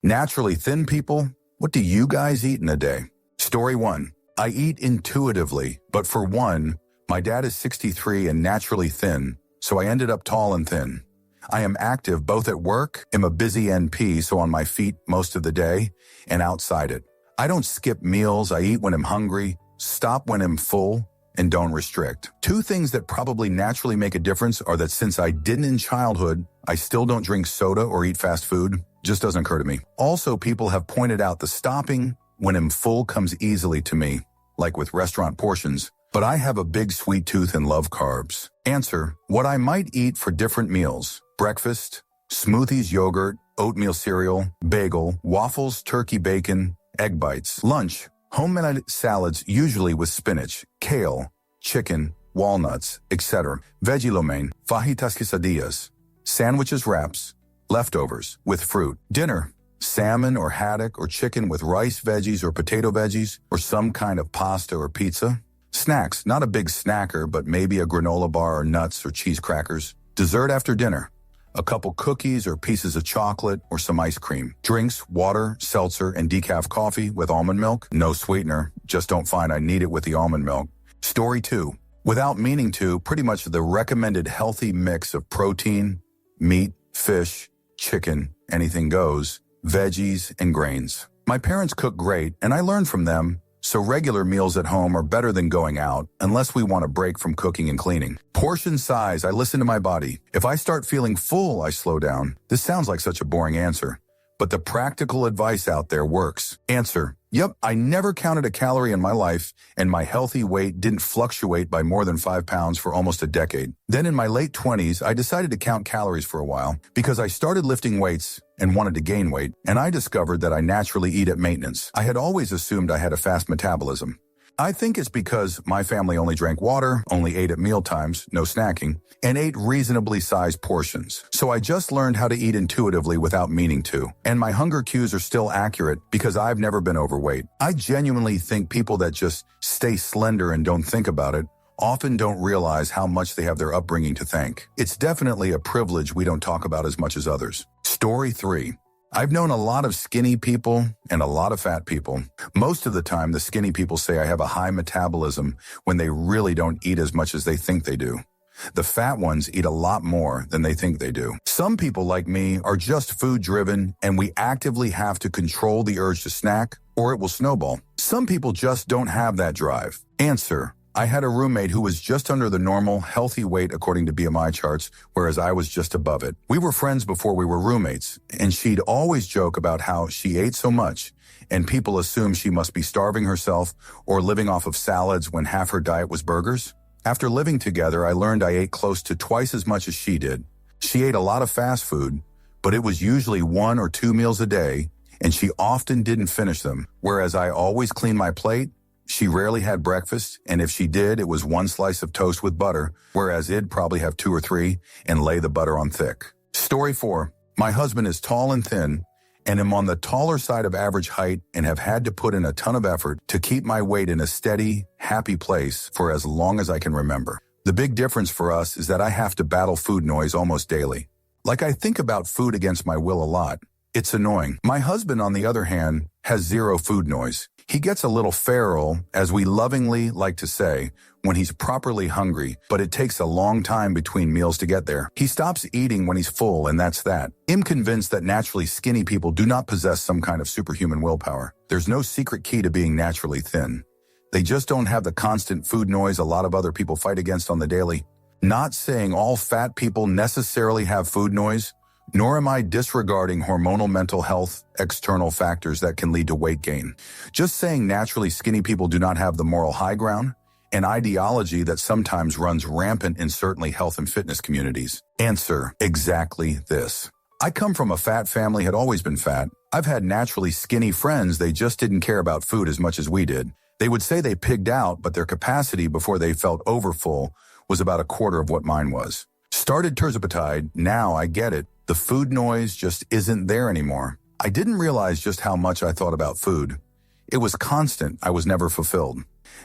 Naturally thin people, what do you guys eat in a day? Story 1. I eat intuitively, but for one, my dad is 63 and naturally thin, so I ended up tall and thin. I am active both at work, am a busy NP, so on my feet most of the day, and outside it. I don't skip meals, I eat when I'm hungry, stop when I'm full, and don't restrict. Two things that probably naturally make a difference are that since I didn't in childhood, I still don't drink soda or eat fast food. Just doesn't occur to me. Also, people have pointed out the stopping when I'm full comes easily to me, like with restaurant portions, but I have a big sweet tooth and love carbs. Answer, what I might eat for different meals: breakfast, smoothies, yogurt, oatmeal cereal, bagel, waffles, turkey bacon, egg bites. Lunch, homemade salads usually with spinach, kale, chicken, walnuts, etc. Veggie lo mein, fajitas quesadillas. Sandwiches, wraps, leftovers with fruit. Dinner, salmon or haddock or chicken with rice veggies or potato veggies or some kind of pasta or pizza. Snacks, not a big snacker, but maybe a granola bar or nuts or cheese crackers. Dessert after dinner, a couple cookies or pieces of chocolate or some ice cream. Drinks, water, seltzer, and decaf coffee with almond milk. No sweetener, just don't find I need it with the almond milk. Story 2. Without meaning to, pretty much the recommended healthy mix of protein, meat, fish, chicken, anything goes, veggies, and grains. My parents cook great, and I learned from them, so regular meals at home are better than going out, unless we want a break from cooking and cleaning. Portion size, I listen to my body. If I start feeling full, I slow down. This sounds like such a boring answer, but the practical advice out there works. Answer, yep, I never counted a calorie in my life, and my healthy weight didn't fluctuate by more than 5 pounds for almost a decade. Then in my late 20s, I decided to count calories for a while because I started lifting weights and wanted to gain weight, and I discovered that I naturally eat at maintenance. I had always assumed I had a fast metabolism. I think it's because my family only drank water, only ate at mealtimes, no snacking, and ate reasonably sized portions. So I just learned how to eat intuitively without meaning to. And my hunger cues are still accurate because I've never been overweight. I genuinely think people that just stay slender and don't think about it often don't realize how much they have their upbringing to thank. It's definitely a privilege we don't talk about as much as others. Story 3. I've known a lot of skinny people and a lot of fat people. Most of the time, the skinny people say I have a high metabolism when they really don't eat as much as they think they do. The fat ones eat a lot more than they think they do. Some people like me are just food-driven, and we actively have to control the urge to snack, or it will snowball. Some people just don't have that drive. Answer, I had a roommate who was just under the normal, healthy weight according to BMI charts, whereas I was just above it. We were friends before we were roommates, and she'd always joke about how she ate so much, and people assume she must be starving herself or living off of salads when half her diet was burgers. After living together, I learned I ate close to twice as much as she did. She ate a lot of fast food, but it was usually 1 or 2 meals a day, and she often didn't finish them, whereas I always cleaned my plate. She rarely had breakfast, and if she did, it was 1 slice of toast with butter, whereas it'd probably have 2 or 3 and lay the butter on thick. Story 4. My husband is tall and thin, and am on the taller side of average height and have had to put in a ton of effort to keep my weight in a steady, happy place for as long as I can remember. The big difference for us is that I have to battle food noise almost daily. Like, I think about food against my will a lot. It's annoying. My husband, on the other hand, has zero food noise. He gets a little feral, as we lovingly like to say, when he's properly hungry, but it takes a long time between meals to get there. He stops eating when he's full, and that's that. I'm convinced that naturally skinny people do not possess some kind of superhuman willpower. There's no secret key to being naturally thin. They just don't have the constant food noise a lot of other people fight against on the daily. Not saying all fat people necessarily have food noise, nor am I disregarding hormonal mental health external factors that can lead to weight gain. Just saying naturally skinny people do not have the moral high ground, an ideology that sometimes runs rampant in certainly health and fitness communities. Answer, exactly this. I come from a fat family, had always been fat. I've had naturally skinny friends, they just didn't care about food as much as we did. They would say they pigged out, but their capacity before they felt overfull was about a quarter of what mine was. Started terzepatide, now I get it. The food noise just isn't there anymore. I didn't realize just how much I thought about food. It was constant, I was never fulfilled.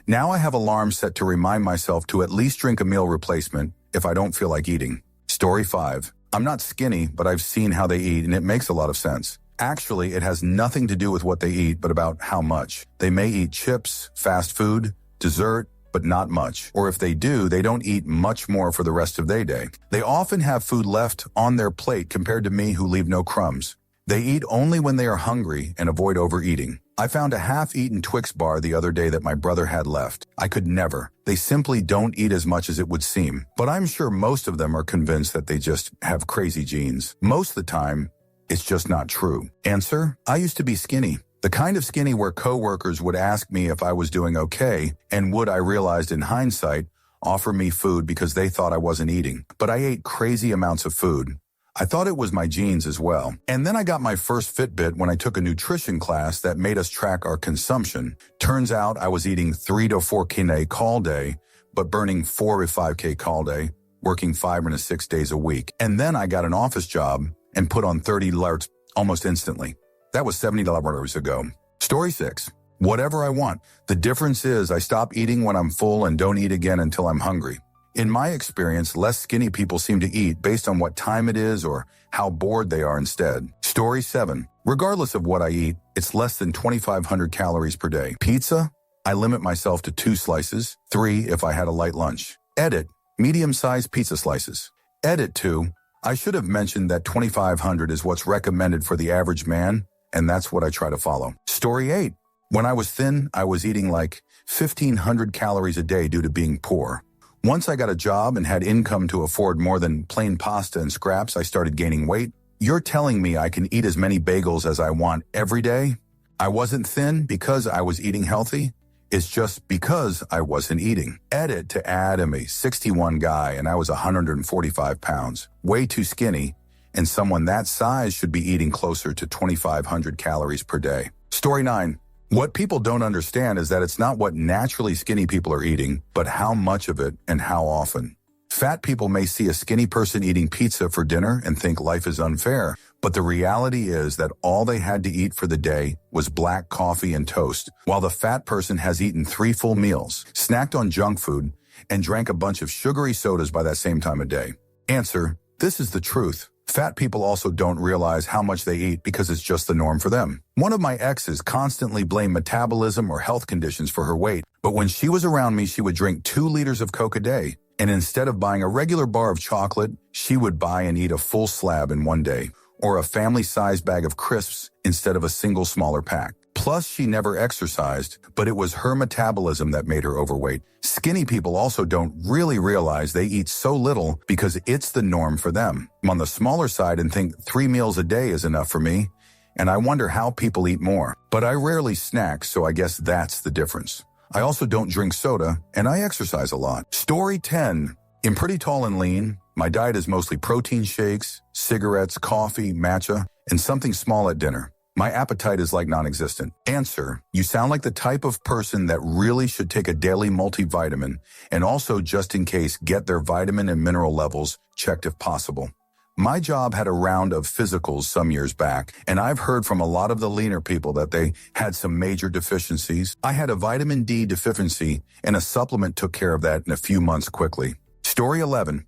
Now I have alarms set to remind myself to at least drink a meal replacement if I don't feel like eating. Story 5. I'm not skinny, but I've seen how they eat, and it makes a lot of sense. Actually, it has nothing to do with what they eat, but about how much. They may eat chips, fast food, dessert, but not much. Or if they do, they don't eat much more for the rest of their day. They often have food left on their plate compared to me who leave no crumbs. They eat only when they are hungry and avoid overeating. I found a half-eaten Twix bar the other day that my brother had left. I could never. They simply don't eat as much as it would seem. But I'm sure most of them are convinced that they just have crazy genes. Most of the time, it's just not true. Answer: I used to be skinny. The kind of skinny where coworkers would ask me if I was doing okay and would, I realized in hindsight, offer me food because they thought I wasn't eating. But I ate crazy amounts of food. I thought it was my genes as well. And then I got my first Fitbit when I took a nutrition class that made us track our consumption. Turns out I was eating 3 to 4 kcal call day, but burning 4 to 5 kcal day, working 5 to 6 days a week. And then I got an office job and put on 30 alerts almost instantly. That was $70 ago. Story 6. Whatever I want. The difference is I stop eating when I'm full and don't eat again until I'm hungry. In my experience, less skinny people seem to eat based on what time it is or how bored they are instead. Story 7. Regardless of what I eat, it's less than 2,500 calories per day. Pizza? I limit myself to 2 slices, 3 if I had a light lunch. Edit: medium-sized pizza slices. Edit 2. I should have mentioned that 2,500 is what's recommended for the average man, and that's what I try to follow. Story 8. When I was thin, I was eating like 1,500 calories a day due to being poor. Once I got a job and had income to afford more than plain pasta and scraps, I started gaining weight. You're telling me I can eat as many bagels as I want every day? I wasn't thin because I was eating healthy. It's just because I wasn't eating. Edit to add: I'm a 61 guy and I was 145 pounds. Way too skinny, and someone that size should be eating closer to 2,500 calories per day. Story 9. What people don't understand is that it's not what naturally skinny people are eating, but how much of it and how often. Fat people may see a skinny person eating pizza for dinner and think life is unfair, but the reality is that all they had to eat for the day was black coffee and toast, while the fat person has eaten 3 full meals, snacked on junk food, and drank a bunch of sugary sodas by that same time of day. Answer: this is the truth. Fat people also don't realize how much they eat because it's just the norm for them. One of my exes constantly blamed metabolism or health conditions for her weight, but when she was around me, she would drink 2 liters of Coke a day, and instead of buying a regular bar of chocolate, she would buy and eat a full slab in one day, or a family-sized bag of crisps instead of a single smaller pack. Plus, she never exercised, but it was her metabolism that made her overweight. Skinny people also don't really realize they eat so little because it's the norm for them. I'm on the smaller side and think 3 meals a day is enough for me, and I wonder how people eat more. But I rarely snack, so I guess that's the difference. I also don't drink soda, and I exercise a lot. Story 10. I'm pretty tall and lean. My diet is mostly protein shakes, cigarettes, coffee, matcha, and something small at dinner. My appetite is like non-existent. Answer: you sound like the type of person that really should take a daily multivitamin and also, just in case, get their vitamin and mineral levels checked if possible. My job had a round of physicals some years back, and I've heard from a lot of the leaner people that they had some major deficiencies. I had a vitamin D deficiency, and a supplement took care of that in a few months quickly. Story 11.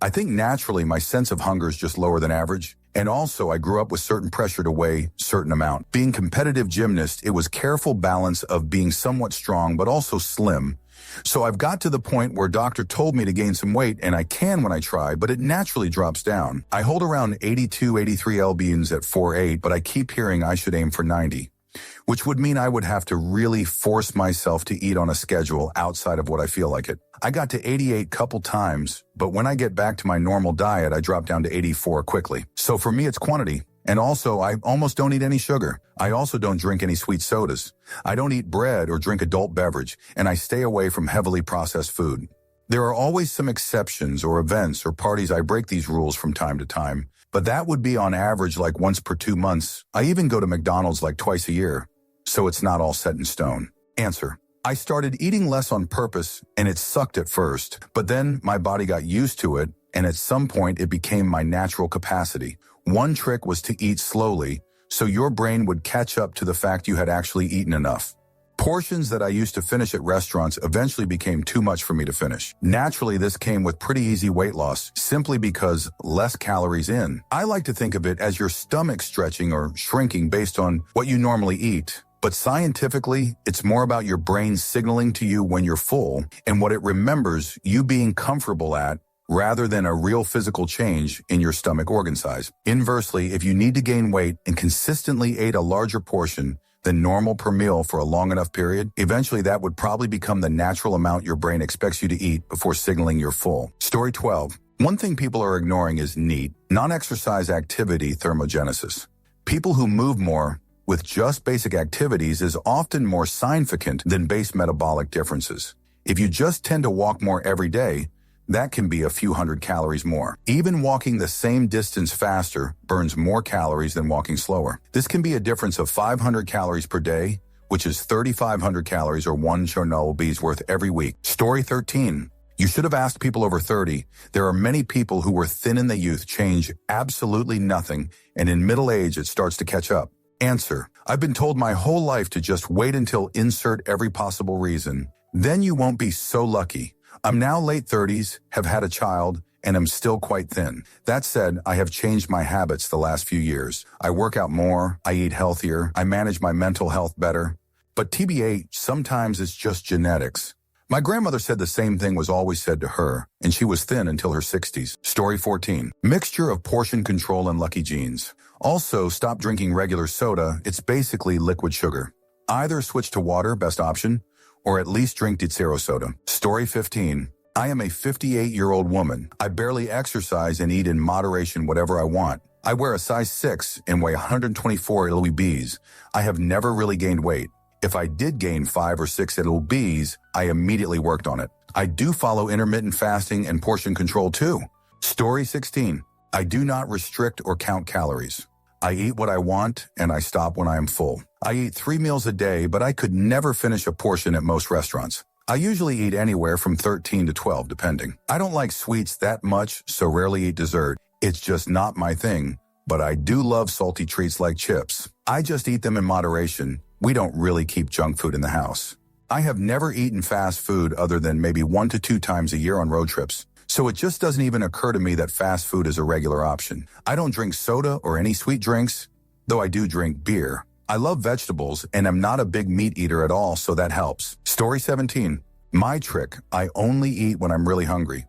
I think naturally my sense of hunger is just lower than average. And also, I grew up with certain pressure to weigh certain amount. Being competitive gymnast, it was careful balance of being somewhat strong but also slim. So I've got to the point where doctor told me to gain some weight, and I can when I try, but it naturally drops down. I hold around 82, 83 lbs at 4'8", but I keep hearing I should aim for 90, which would mean I would have to really force myself to eat on a schedule outside of what I feel like it. I got to 88 couple times, but when I get back to my normal diet, I drop down to 84 quickly. So for me, it's quantity. And also, I almost don't eat any sugar. I also don't drink any sweet sodas. I don't eat bread or drink adult beverage, and I stay away from heavily processed food. There are always some exceptions or events or parties I break these rules from time to time, but that would be on average like once per 2 months. I even go to McDonald's like twice a year, so it's not all set in stone. Answer: I started eating less on purpose, and it sucked at first, but then my body got used to it, and at some point it became my natural capacity. One trick was to eat slowly, so your brain would catch up to the fact you had actually eaten enough. Portions that I used to finish at restaurants eventually became too much for me to finish. Naturally, this came with pretty easy weight loss, simply because less calories in. I like to think of it as your stomach stretching or shrinking based on what you normally eat. But scientifically, it's more about your brain signaling to you when you're full and what it remembers you being comfortable at, rather than a real physical change in your stomach organ size. Inversely, if you need to gain weight and consistently ate a larger portion than normal per meal for a long enough period, eventually that would probably become the natural amount your brain expects you to eat before signaling you're full. Story 12. One thing people are ignoring is NEAT, non-exercise activity thermogenesis. People who move more with just basic activities is often more significant than base metabolic differences. If you just tend to walk more every day, that can be a few hundred calories more. Even walking the same distance faster burns more calories than walking slower. This can be a difference of 500 calories per day, which is 3,500 calories or one Chernobyl's worth every week. Story 13. You should have asked people over 30. There are many people who were thin in the youth change absolutely nothing, and in middle age it starts to catch up. Answer. I've been told my whole life to just wait until insert every possible reason. Then you won't be so lucky. I'm now late 30s, have had a child, and am still quite thin. That said, I have changed my habits the last few years. I work out more, I eat healthier, I manage my mental health better. But TBH, sometimes it's just genetics. My grandmother said the same thing was always said to her, and she was thin until her 60s. Story 14. Mixture of portion control and lucky genes. Also, stop drinking regular soda. It's basically liquid sugar. Either switch to water, best option, or at least drink zero soda. Story 15. I am a 58-year-old woman. I barely exercise and eat in moderation whatever I want. I wear a size 6 and weigh 124 lbs. I have never really gained weight. If I did gain 5 or 6 lbs, I immediately worked on it. I do follow intermittent fasting and portion control too. Story 16. I do not restrict or count calories. I eat what I want, and I stop when I am full. I eat 3 meals a day, but I could never finish a portion at most restaurants. I usually eat anywhere from 13 to 12, depending. I don't like sweets that much, so rarely eat dessert. It's just not my thing, but I do love salty treats like chips. I just eat them in moderation. We don't really keep junk food in the house. I have never eaten fast food other than maybe 1 to 2 times a year on road trips. So it just doesn't even occur to me that fast food is a regular option. I don't drink soda or any sweet drinks, though I do drink beer. I love vegetables and am not a big meat eater at all, so that helps. Story 17. My trick, I only eat when I'm really hungry.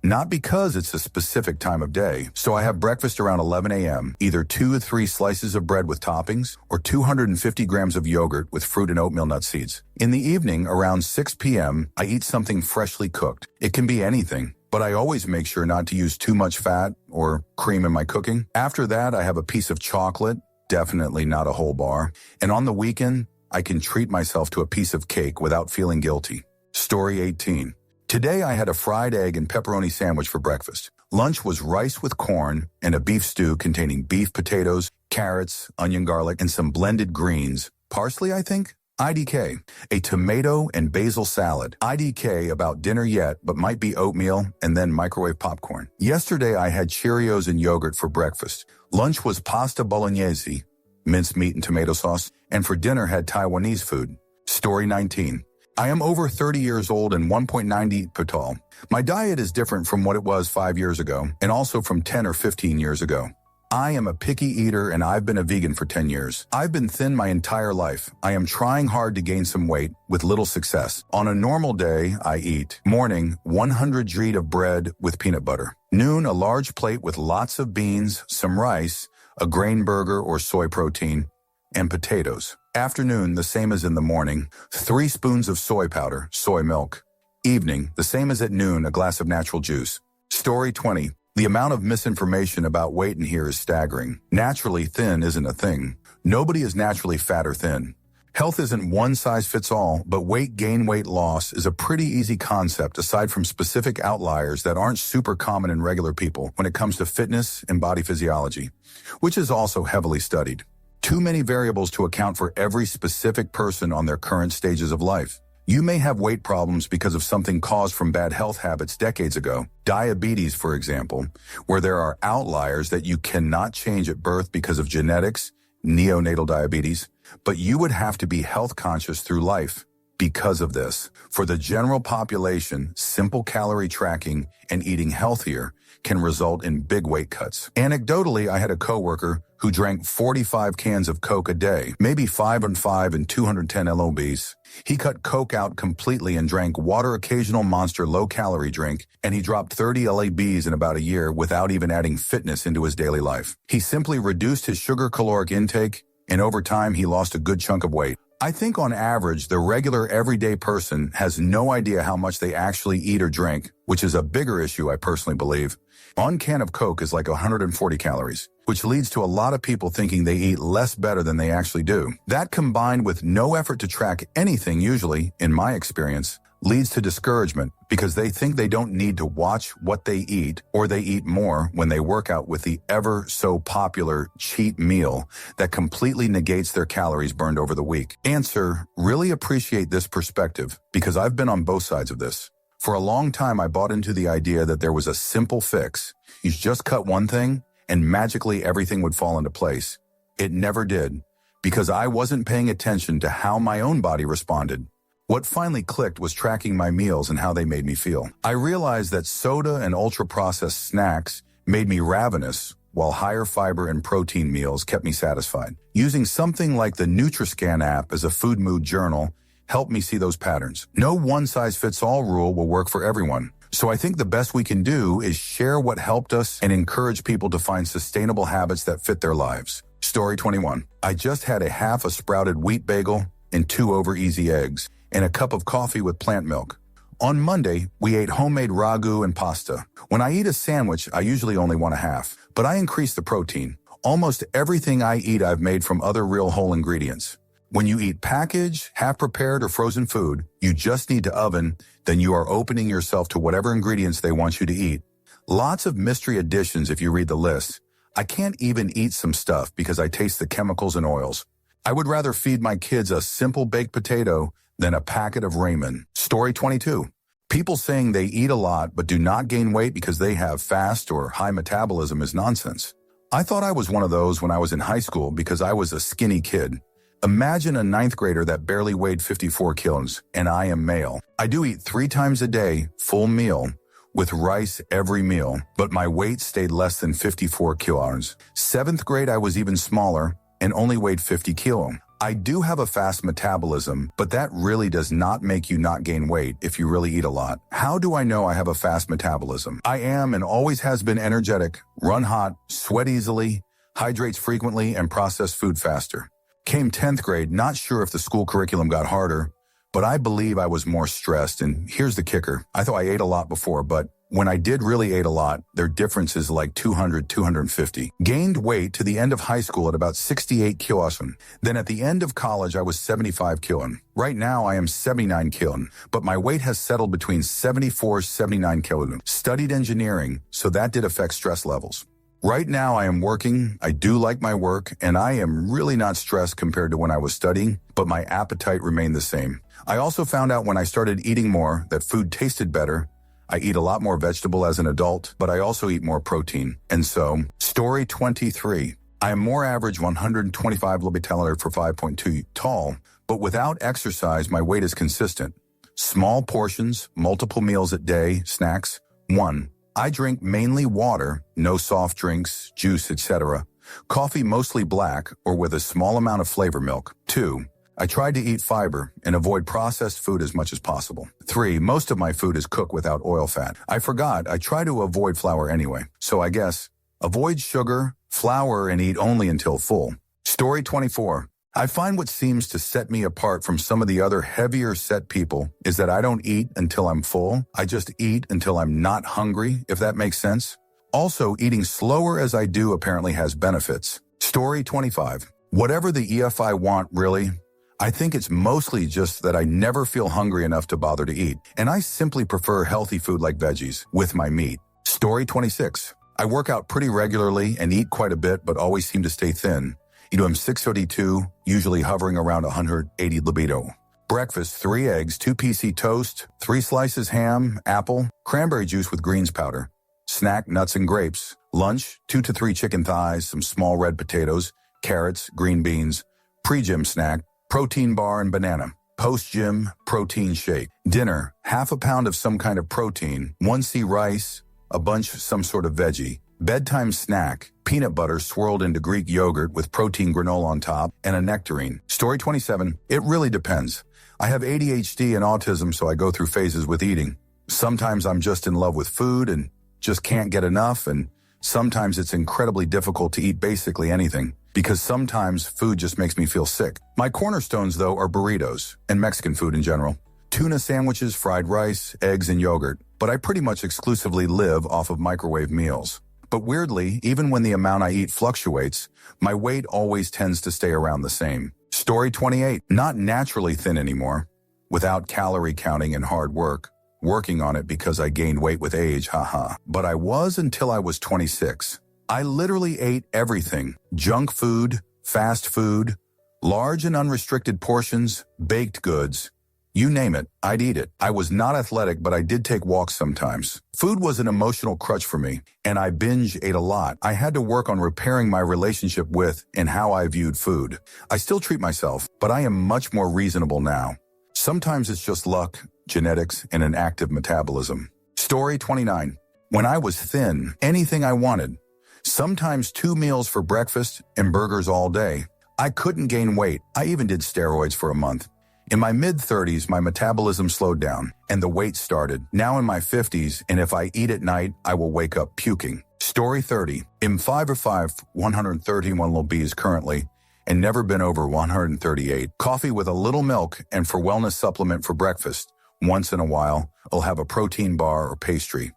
Not because it's a specific time of day, so I have breakfast around 11 a.m., either 2 to 3 slices of bread with toppings or 250 grams of yogurt with fruit and oatmeal nut seeds. In the evening, around 6 p.m., I eat something freshly cooked. It can be anything, but I always make sure not to use too much fat or cream in my cooking. After that, I have a piece of chocolate, definitely not a whole bar, and on the weekend, I can treat myself to a piece of cake without feeling guilty. Story 18. Today I had a fried egg and pepperoni sandwich for breakfast. Lunch was rice with corn and a beef stew containing beef, potatoes, carrots, onion, garlic, and some blended greens. Parsley, I think? IDK. A tomato and basil salad. IDK about dinner yet, but might be oatmeal and then microwave popcorn. Yesterday I had Cheerios and yogurt for breakfast. Lunch was pasta bolognese, minced meat and tomato sauce, and for dinner had Taiwanese food. Story 19. I am over 30 years old and 1.90 per tall. My diet is different from what it was 5 years ago, and also from 10 or 15 years ago. I am a picky eater and I've been a vegan for 10 years. I've been thin my entire life. I am trying hard to gain some weight with little success. On a normal day, I eat. Morning, 100 g of bread with peanut butter. Noon, a large plate with lots of beans, some rice, a grain burger or soy protein, and potatoes. Afternoon, the same as in the morning, 3 spoons of soy powder, soy milk. Evening, the same as at noon, a glass of natural juice. Story 20. The amount of misinformation about weight in here is staggering. Naturally thin isn't a thing. Nobody is naturally fat or thin. Health isn't one size fits all, but weight gain, weight loss is a pretty easy concept aside from specific outliers that aren't super common in regular people when it comes to fitness and body physiology, which is also heavily studied. Too many variables to account for every specific person on their current stages of life. You may have weight problems because of something caused from bad health habits decades ago. Diabetes, for example, where there are outliers that you cannot change at birth because of genetics, neonatal diabetes, But you would have to be health conscious through life because of this. For the general population, simple calorie tracking and eating healthier can result in big weight cuts. Anecdotally, I had a coworker who drank 45 cans of Coke a day, maybe 5 and 5 and 210 lobs. He cut Coke out completely and drank water, occasional Monster low-calorie drink, and he dropped 30 lobs in about a year without even adding fitness into his daily life. He simply reduced his sugar caloric intake, and over time he lost a good chunk of weight. I think on average, the regular everyday person has no idea how much they actually eat or drink, which is a bigger issue, I personally believe. One can of Coke is like 140 calories, which leads to a lot of people thinking they eat less better than they actually do. That combined with no effort to track anything usually, in my experience, leads to discouragement because they think they don't need to watch what they eat or they eat more when they work out with the ever so popular cheat meal that completely negates their calories burned over the week. Answer, really appreciate this perspective because I've been on both sides of this. For a long time, I bought into the idea that there was a simple fix. You just cut one thing and magically everything would fall into place. It never did because I wasn't paying attention to how my own body responded. What finally clicked was tracking my meals and how they made me feel. I realized that soda and ultra-processed snacks made me ravenous, while higher fiber and protein meals kept me satisfied. Using something like the Nutriscan app as a food mood journal helped me see those patterns. No one-size-fits-all rule will work for everyone. So I think the best we can do is share what helped us and encourage people to find sustainable habits that fit their lives. Story 21. I just had a half a sprouted wheat bagel and 2 over-easy eggs, and a cup of coffee with plant milk. On Monday, we ate homemade ragu and pasta. When I eat a sandwich, I usually only want a half, but I increase the protein. Almost everything I eat I've made from other real whole ingredients. When you eat packaged, half-prepared, or frozen food, you just need to oven, then you are opening yourself to whatever ingredients they want you to eat. Lots of mystery additions if you read the list. I can't even eat some stuff because I taste the chemicals and oils. I would rather feed my kids a simple baked potato than a packet of ramen. Story 22. People saying they eat a lot but do not gain weight because they have fast or high metabolism is nonsense. I thought I was one of those when I was in high school because I was a skinny kid. Imagine a 9th grader that barely weighed 54 kilos, and I am male. I do eat 3 times a day, full meal, with rice every meal, but my weight stayed less than 54 kilos. 7th grade, I was even smaller and only weighed 50 kilos. I do have a fast metabolism, but that really does not make you not gain weight if you really eat a lot. How do I know I have a fast metabolism? I am and always has been energetic, run hot, sweat easily, hydrates frequently, and process food faster. Came 10th grade, not sure if the school curriculum got harder, but I believe I was more stressed, and here's the kicker. I thought I ate a lot before, but when I did really ate a lot, their difference is like 200, 250. Gained weight to the end of high school at about 68 kilos. Then at the end of college, I was 75 kilos. Right now, I am 79 kilos, but my weight has settled between 74, 79 kilos. Studied engineering, so that did affect stress levels. Right now, I am working, I do like my work, and I am really not stressed compared to when I was studying, but my appetite remained the same. I also found out when I started eating more that food tasted better. I eat a lot more vegetable as an adult, but I also eat more protein. And so, story 23. I am more average 125 lobatellar for 5.2 tall, but without exercise, my weight is consistent. Small portions, multiple meals a day, snacks. 1. I drink mainly water, no soft drinks, juice, etc. Coffee mostly black or with a small amount of flavor milk. 2. I tried to eat fiber and avoid processed food as much as possible. 3. Most of my food is cooked without oil fat. I forgot, I try to avoid flour anyway. So I guess, avoid sugar, flour, and eat only until full. Story 24. I find what seems to set me apart from some of the other heavier set people is that I don't eat until I'm full. I just eat until I'm not hungry, if that makes sense. Also, eating slower as I do apparently has benefits. Story 25. Whatever the EFI want, really, I think it's mostly just that I never feel hungry enough to bother to eat, and I simply prefer healthy food like veggies with my meat. Story 26. I work out pretty regularly and eat quite a bit, but always seem to stay thin. I'm 6'2", usually hovering around 180 libido. Breakfast, 3 eggs, 2 PC toast, 3 slices ham, apple, cranberry juice with greens powder. Snack, nuts and grapes. Lunch, 2 to 3 chicken thighs, some small red potatoes, carrots, green beans. Pre-gym snack, protein bar and banana. Post-gym, protein shake. Dinner, half a pound of some kind of protein, 1C rice, a bunch of some sort of veggie. Bedtime snack, peanut butter swirled into Greek yogurt with protein granola on top and a nectarine. Story 27, it really depends. I have ADHD and autism, so I go through phases with eating. Sometimes I'm just in love with food and just can't get enough, and sometimes it's incredibly difficult to eat basically anything, because sometimes food just makes me feel sick. My cornerstones, though, are burritos and Mexican food in general. Tuna sandwiches, fried rice, eggs, and yogurt, but I pretty much exclusively live off of microwave meals. But weirdly, even when the amount I eat fluctuates, my weight always tends to stay around the same. Story 28, not naturally thin anymore, without calorie counting and hard work. Working on it because I gained weight with age, haha. But I was until I was 26. I literally ate everything. Junk food, fast food, large and unrestricted portions, baked goods. You name it, I'd eat it. I was not athletic, but I did take walks sometimes. Food was an emotional crutch for me, and I binge ate a lot. I had to work on repairing my relationship with and how I viewed food. I still treat myself, but I am much more reasonable now. Sometimes it's just luck, genetics, and an active metabolism. Story 29. When I was thin, anything I wanted. Sometimes 2 meals for breakfast and burgers all day. I couldn't gain weight. I even did steroids for a month. In my mid-30s, my metabolism slowed down, and the weight started. Now in my 50s, and if I eat at night, I will wake up puking. Story 30. I'm 5'5", 131 lbs currently, and never been over 138. Coffee with a little milk, and for wellness supplement for breakfast. Once in a while, I'll have a protein bar or pastry.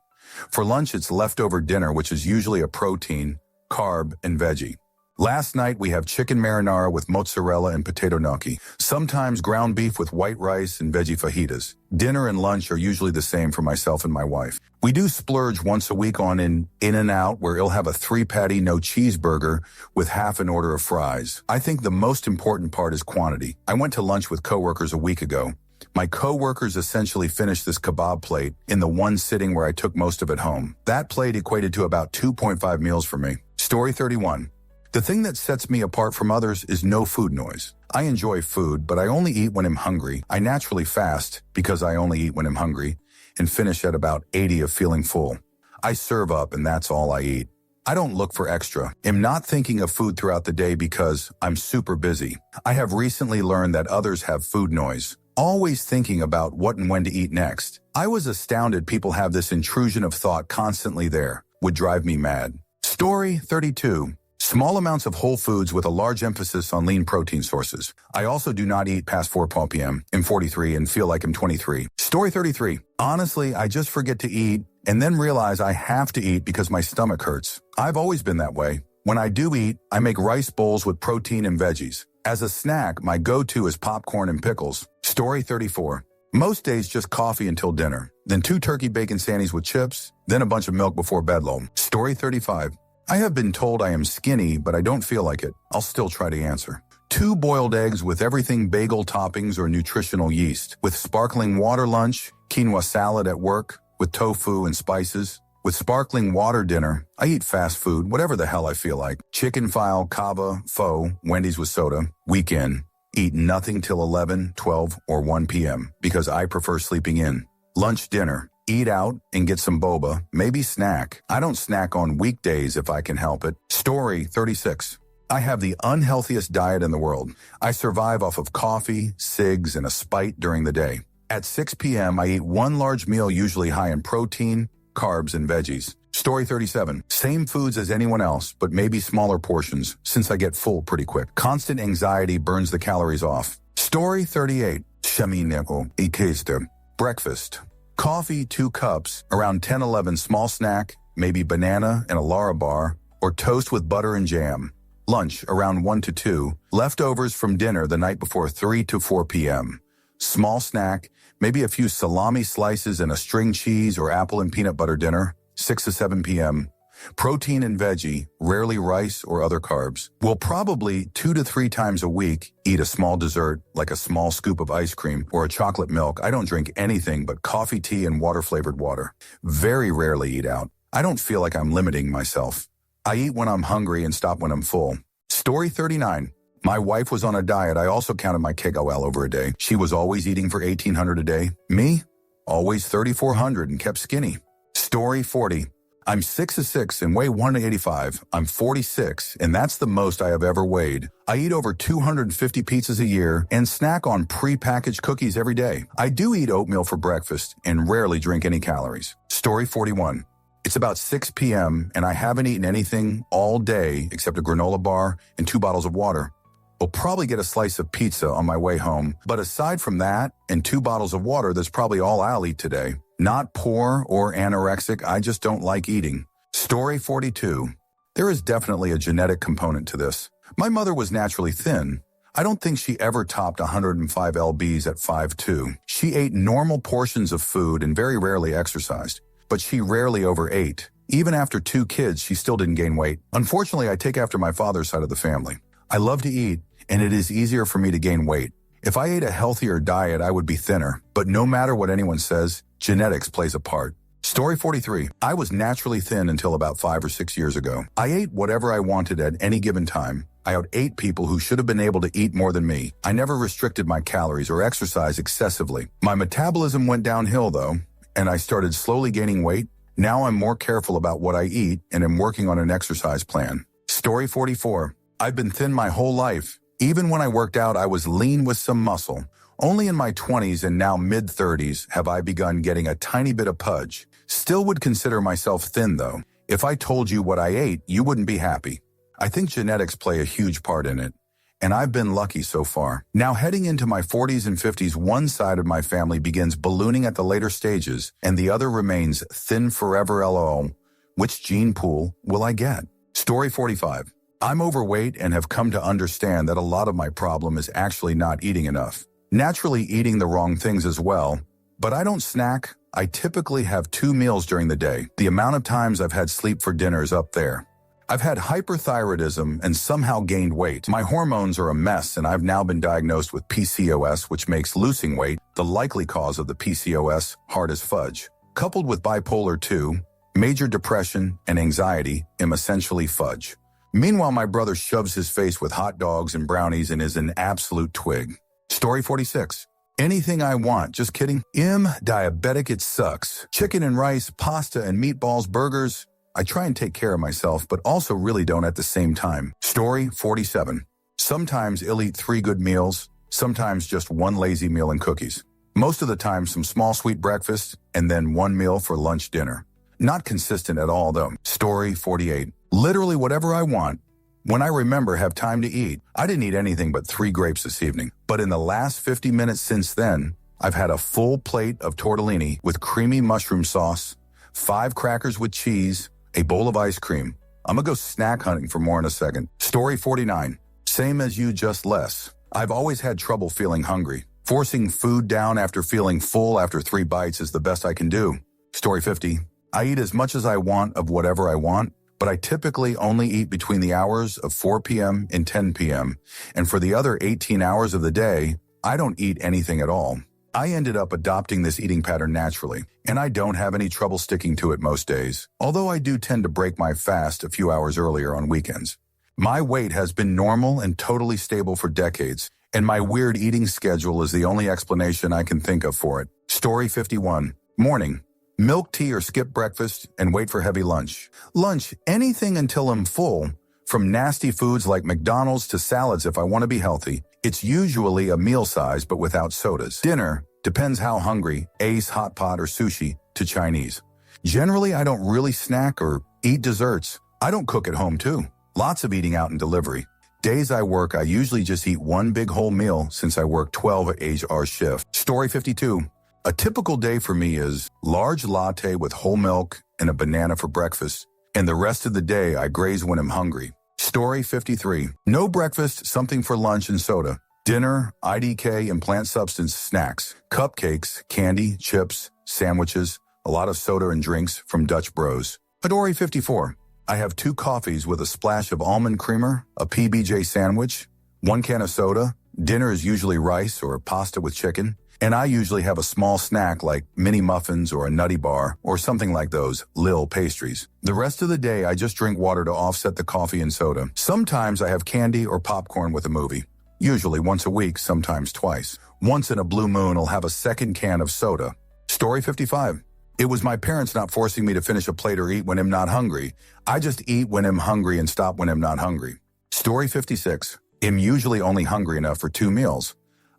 For lunch, it's leftover dinner, which is usually a protein, carb, and veggie. Last night, we have chicken marinara with mozzarella and potato gnocchi. Sometimes ground beef with white rice and veggie fajitas. Dinner and lunch are usually the same for myself and my wife. We do splurge once a week on an In-N-Out, where it'll have a 3-patty, no cheeseburger with half an order of fries. I think the most important part is quantity. I went to lunch with coworkers a week ago. My coworkers essentially finished this kebab plate in the one sitting where I took most of it home. That plate equated to about 2.5 meals for me. Story 31. The thing that sets me apart from others is no food noise. I enjoy food, but I only eat when I'm hungry. I naturally fast because I only eat when I'm hungry and finish at about 80 of feeling full. I serve up and that's all I eat. I don't look for extra. I'm not thinking of food throughout the day because I'm super busy. I have recently learned that others have food noise, always thinking about what and when to eat next. I was astounded people have this intrusion of thought constantly there. Would drive me mad. Story 32. Small amounts of whole foods with a large emphasis on lean protein sources. I also do not eat past 4 p.m. I'm 43 and feel like I'm 23. Story 33. Honestly, I just forget to eat and then realize I have to eat because my stomach hurts. I've always been that way. When I do eat, I make rice bowls with protein and veggies. As a snack, my go-to is popcorn and pickles. Story 34. Most days just coffee until dinner, then 2 turkey bacon sandwiches with chips, then a bunch of milk before bedload. Story 35. I have been told I am skinny, but I don't feel like it. I'll still try to answer. 2 boiled eggs with everything bagel toppings or nutritional yeast, with sparkling water lunch, quinoa salad at work, with tofu and spices, with sparkling water dinner. I eat fast food, whatever the hell I feel like. Chicken file, kava, pho, Wendy's with soda. Weekend. Eat nothing till 11, 12, or 1 p.m. because I prefer sleeping in. Lunch, dinner. Eat out and get some boba, maybe snack. I don't snack on weekdays if I can help it. Story 36. I have the unhealthiest diet in the world. I survive off of coffee, cigs, and a Sprite during the day. At 6 p.m., I eat 1 large meal usually high in protein, carbs, and veggies. Story 37. Same foods as anyone else, but maybe smaller portions, since I get full pretty quick. Constant anxiety burns the calories off. Story 38. Shamineko ikeste. Breakfast. Coffee, 2 cups, around 10-11 small snack, maybe banana and a Lara bar, or toast with butter and jam. Lunch, around 1 to 2. Leftovers from dinner the night before 3 to 4 p.m. Small snack, maybe a few salami slices and a string cheese or apple and peanut butter dinner, 6 to 7 p.m. Protein and veggie, rarely rice or other carbs. Will probably 2 to 3 times a week eat a small dessert, like a small scoop of ice cream or a chocolate milk. I don't drink anything but coffee, tea, and water-flavored water. Very rarely eat out. I don't feel like I'm limiting myself. I eat when I'm hungry and stop when I'm full. Story 39. My wife was on a diet. I also counted my KOL over a day. She was always eating for 1,800 a day. Me? Always 3,400 and kept skinny. Story 40. I'm 6'6" and weigh 185. I'm 46, and that's the most I have ever weighed. I eat over 250 pizzas a year and snack on pre-packaged cookies every day. I do eat oatmeal for breakfast and rarely drink any calories. Story 41. It's about 6 p.m. and I haven't eaten anything all day except a granola bar and 2 bottles of water. I'll probably get a slice of pizza on my way home, but aside from that and 2 bottles of water, that's probably all I'll eat today. Not poor or anorexic, I just don't like eating. Story 42. There is definitely a genetic component to this. My mother was naturally thin. I don't think she ever topped 105 lbs at 5'2". She ate normal portions of food and very rarely exercised, but she rarely overate. Even after 2 kids, she still didn't gain weight. Unfortunately, I take after my father's side of the family. I love to eat, and it is easier for me to gain weight. If I ate a healthier diet, I would be thinner. But no matter what anyone says, genetics plays a part. Story 43. I was naturally thin until about 5 or 6 years ago. I ate whatever I wanted at any given time. I out-ate people who should have been able to eat more than me. I never restricted my calories or exercised excessively. My metabolism went downhill, though, and I started slowly gaining weight. Now I'm more careful about what I eat and am working on an exercise plan. Story 44. I've been thin my whole life. Even when I worked out, I was lean with some muscle. Only in my 20s and now mid-30s have I begun getting a tiny bit of pudge. Still would consider myself thin, though. If I told you what I ate, you wouldn't be happy. I think genetics play a huge part in it, and I've been lucky so far. Now heading into my 40s and 50s, one side of my family begins ballooning at the later stages, and the other remains thin forever. LOL. Which gene pool will I get? Story 45. I'm overweight and have come to understand that a lot of my problem is actually not eating enough. Naturally eating the wrong things as well, but I don't snack. I typically have 2 meals during the day. The amount of times I've had sleep for dinner is up there. I've had hyperthyroidism and somehow gained weight. My hormones are a mess, and I've now been diagnosed with PCOS, which makes losing weight the likely cause of the PCOS hard as fudge. Coupled with bipolar 2, major depression, and anxiety, am essentially fudge. Meanwhile, my brother shoves his face with hot dogs and brownies and is an absolute twig. Story 46. Anything I want, just kidding. Diabetic, it sucks. Chicken and rice, pasta and meatballs, burgers. I try and take care of myself, but also really don't at the same time. Story 47. Sometimes I'll eat 3 good meals, sometimes just 1 lazy meal and cookies. Most of the time, some small sweet breakfast, and then 1 meal for lunch, dinner. Not consistent at all, though. Story 48. Literally whatever I want. When I remember, have time to eat. I didn't eat anything but 3 grapes this evening. But in the last 50 minutes since then, I've had a full plate of tortellini with creamy mushroom sauce, 5 crackers with cheese, a bowl of ice cream. I'm gonna go snack hunting for more in a second. Story 49. Same as you, just less. I've always had trouble feeling hungry. Forcing food down after feeling full after 3 bites is the best I can do. Story 50. I eat as much as I want of whatever I want, but I typically only eat between the hours of 4 p.m. and 10 p.m. And for the other 18 hours of the day, I don't eat anything at all. I ended up adopting this eating pattern naturally, and I don't have any trouble sticking to it most days, although I do tend to break my fast a few hours earlier on weekends. My weight has been normal and totally stable for decades, and my weird eating schedule is the only explanation I can think of for it. Story 51. Morning. Milk tea or skip breakfast and wait for heavy lunch. Lunch, anything until I'm full, from nasty foods like McDonald's to salads if I want to be healthy. It's usually a meal size but without sodas. Dinner, depends how hungry, Ace, hot pot, or sushi, to Chinese. Generally, I don't really snack or eat desserts. I don't cook at home too. Lots of eating out and delivery. Days I work, I usually just eat 1 big whole meal since I work 12-hour shift. Story 52. A typical day for me is large latte with whole milk and a banana for breakfast, and the rest of the day I graze when I'm hungry. Story 53. No breakfast, something for lunch and soda. Dinner, IDK and plant substance snacks, cupcakes, candy, chips, sandwiches, a lot of soda and drinks from Dutch Bros. Story 54. I have 2 coffees with a splash of almond creamer, a PBJ sandwich, 1 can of soda. Dinner is usually rice or pasta with chicken. And I usually have a small snack like mini muffins or a nutty bar or something like those, Lil pastries. The rest of the day, I just drink water to offset the coffee and soda. Sometimes I have candy or popcorn with a movie. Usually once a week, sometimes twice. Once in a blue moon, I'll have a second can of soda. Story 55. It was my parents not forcing me to finish a plate or eat when I'm not hungry. I just eat when I'm hungry and stop when I'm not hungry. Story 56. I'm usually only hungry enough for 2 meals.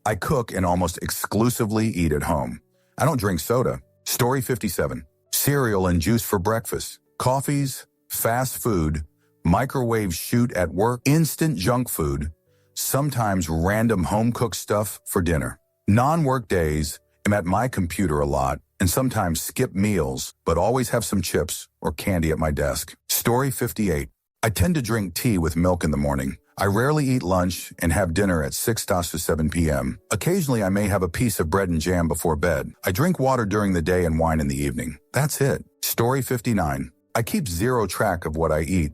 I cook and almost exclusively eat at home. I don't drink soda. Story 57. Cereal and juice for breakfast. Coffees, fast food, microwave shoot at work, instant junk food, sometimes random home-cooked stuff for dinner. Non-work days, I'm at my computer a lot and sometimes skip meals, but always have some chips or candy at my desk. Story 58. I tend to drink tea with milk in the morning. I rarely eat lunch and have dinner at 6 to 7 p.m. Occasionally, I may have a piece of bread and jam before bed. I drink water during the day and wine in the evening. That's it. Story 59. I keep zero track of what I eat,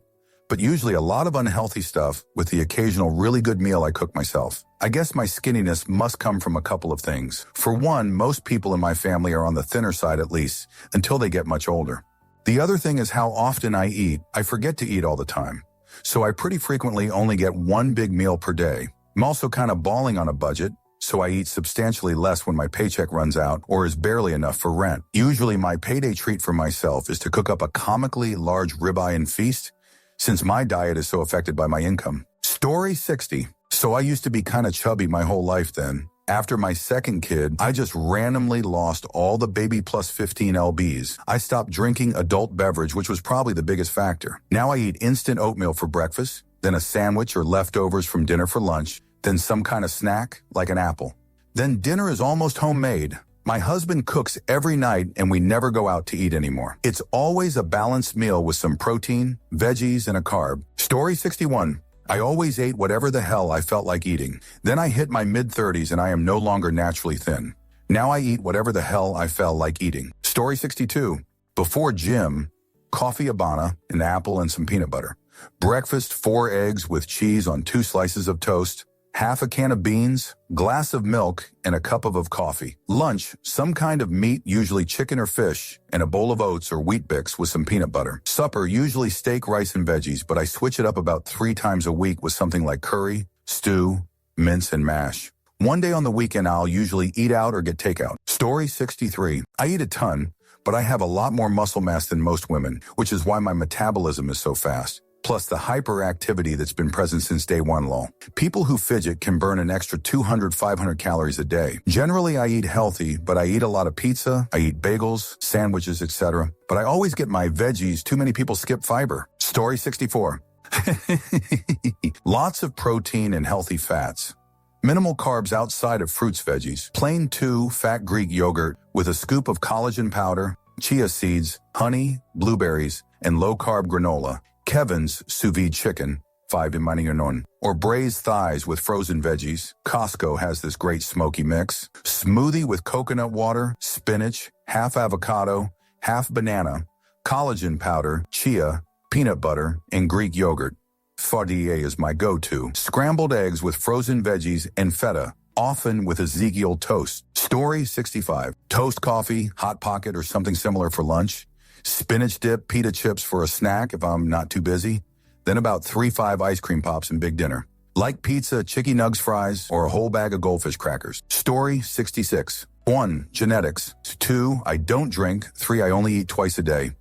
but usually a lot of unhealthy stuff with the occasional really good meal I cook myself. I guess my skinniness must come from a couple of things. For one, most people in my family are on the thinner side at least, until they get much older. The other thing is how often I eat. I forget to eat all the time. So I pretty frequently only get one big meal per day. I'm also kind of balling on a budget, so I eat substantially less when my paycheck runs out or is barely enough for rent. Usually my payday treat for myself is to cook up a comically large ribeye and feast, since my diet is so affected by my income. Story 60. So I used to be kind of chubby my whole life then. After my second kid, I just randomly lost all the baby plus 15 lbs. I stopped drinking adult beverage, which was probably the biggest factor. Now I eat instant oatmeal for breakfast, then a sandwich or leftovers from dinner for lunch, then some kind of snack like an apple. Then dinner is almost homemade. My husband cooks every night and we never go out to eat anymore. It's always a balanced meal with some protein, veggies, and a carb. Story 61. I always ate whatever the hell I felt like eating. Then I hit my mid-30s and I am no longer naturally thin. Now I eat whatever the hell I felt like eating. Story 62. Before gym, coffee Habana, an apple, and some peanut butter. Breakfast, 4 eggs with cheese on 2 slices of toast. Half a can of beans, glass of milk, and a cup of coffee. Lunch, some kind of meat, usually chicken or fish, and a bowl of oats or Wheat Bix with some peanut butter. Supper, usually steak, rice, and veggies, but I switch it up about 3 times a week with something like curry, stew, mince, and mash. One day on the weekend, I'll usually eat out or get takeout. Story 63. I eat a ton, but I have a lot more muscle mass than most women, which is why my metabolism is so fast. Plus the hyperactivity that's been present since day one law. People who fidget can burn an extra 200-500 calories a day. Generally, I eat healthy, but I eat a lot of pizza, I eat bagels, sandwiches, etc. But I always get my veggies. Too many people skip fiber. Story 64. Lots of protein and healthy fats. Minimal carbs outside of fruits, veggies. Plain 2 fat Greek yogurt with a scoop of collagen powder, chia seeds, honey, blueberries, and low-carb granola. Kevin's sous vide chicken, 5 in Maniganon, or braised thighs with frozen veggies. Costco has this great smoky mix. Smoothie with coconut water, spinach, half avocado, half banana, collagen powder, chia, peanut butter, and Greek yogurt. Fardie is my go-to. Scrambled eggs with frozen veggies and feta, often with Ezekiel toast. Story 65. Toast coffee, Hot Pocket, or something similar for lunch. Spinach dip, pita chips for a snack if I'm not too busy. Then about 3-5 ice cream pops and big dinner. Like pizza, chicky nugs fries, or a whole bag of goldfish crackers. Story 66. 1. Genetics. 2. I don't drink. 3. I only eat twice a day.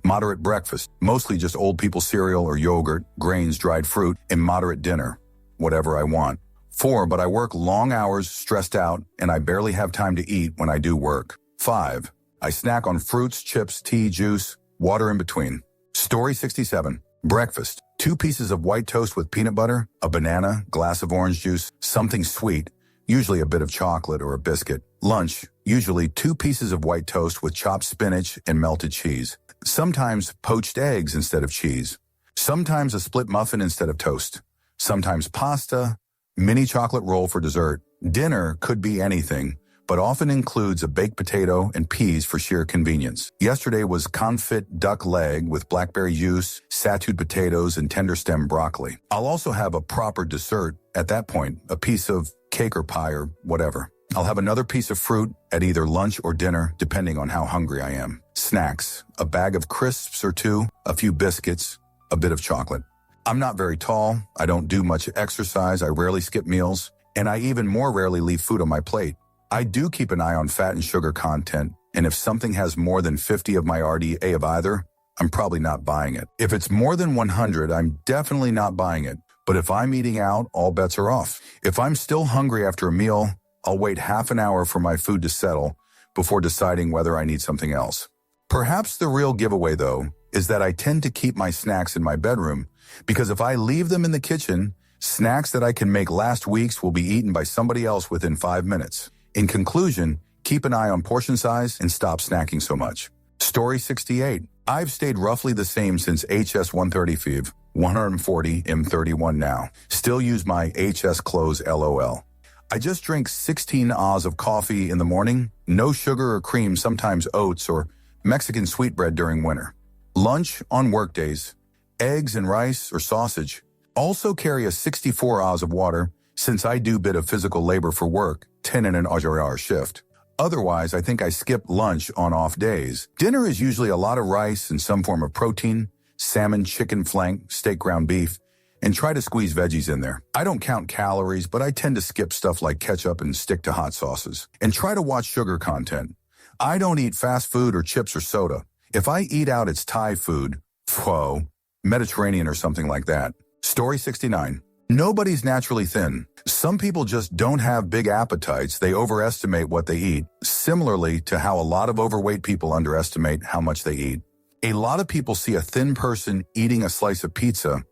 Moderate breakfast. Mostly just old people cereal or yogurt, grains, dried fruit, and moderate dinner. Whatever I want. 4. But I work long hours, stressed out, and I barely have time to eat when I do work. 5. I snack on fruits, chips, tea, juice, water in between. Story 67. Breakfast. 2 pieces of white toast with peanut butter, a banana, glass of orange juice, something sweet, usually a bit of chocolate or a biscuit. Lunch. Usually 2 pieces of white toast with chopped spinach and melted cheese. Sometimes poached eggs instead of cheese. Sometimes a split muffin instead of toast. Sometimes pasta, mini chocolate roll for dessert. Dinner could be anything, but often includes a baked potato and peas for sheer convenience. Yesterday was confit duck leg with blackberry juice, stewed potatoes, and tender stem broccoli. I'll also have a proper dessert at that point, a piece of cake or pie or whatever. I'll have another piece of fruit at either lunch or dinner, depending on how hungry I am. Snacks, a bag of crisps or two, a few biscuits, a bit of chocolate. I'm not very tall, I don't do much exercise, I rarely skip meals, and I even more rarely leave food on my plate. I do keep an eye on fat and sugar content, and if something has more than 50 of my RDA of either, I'm probably not buying it. If it's more than 100, I'm definitely not buying it. But if I'm eating out, all bets are off. If I'm still hungry after a meal, I'll wait half an hour for my food to settle before deciding whether I need something else. Perhaps the real giveaway, though, is that I tend to keep my snacks in my bedroom, because if I leave them in the kitchen, snacks that I can make last week's will be eaten by somebody else within 5 minutes. In conclusion, keep an eye on portion size and stop snacking so much. Story 68. I've stayed roughly the same since HS 135, 140 M31 now. Still use my HS clothes LOL. I just drink 16 Oz of coffee in the morning, no sugar or cream, sometimes oats or Mexican sweetbread during winter. Lunch on work days, eggs and rice or sausage. Also carry a 64 Oz of water since I do bit of physical labor for work, 10 in an hour shift. Otherwise, I think I skip lunch on off days. Dinner is usually a lot of rice and some form of protein, salmon, chicken flank, steak, ground beef, and try to squeeze veggies in there. I don't count calories, but I tend to skip stuff like ketchup and stick to hot sauces. And try to watch sugar content. I don't eat fast food or chips or soda. If I eat out, it's Thai food, pho, Mediterranean or something like that. Story 69. Nobody's naturally thin. Some people just don't have big appetites. They overestimate what they eat, similarly to how a lot of overweight people underestimate how much they eat. A lot of people see a thin person eating a slice of pizza,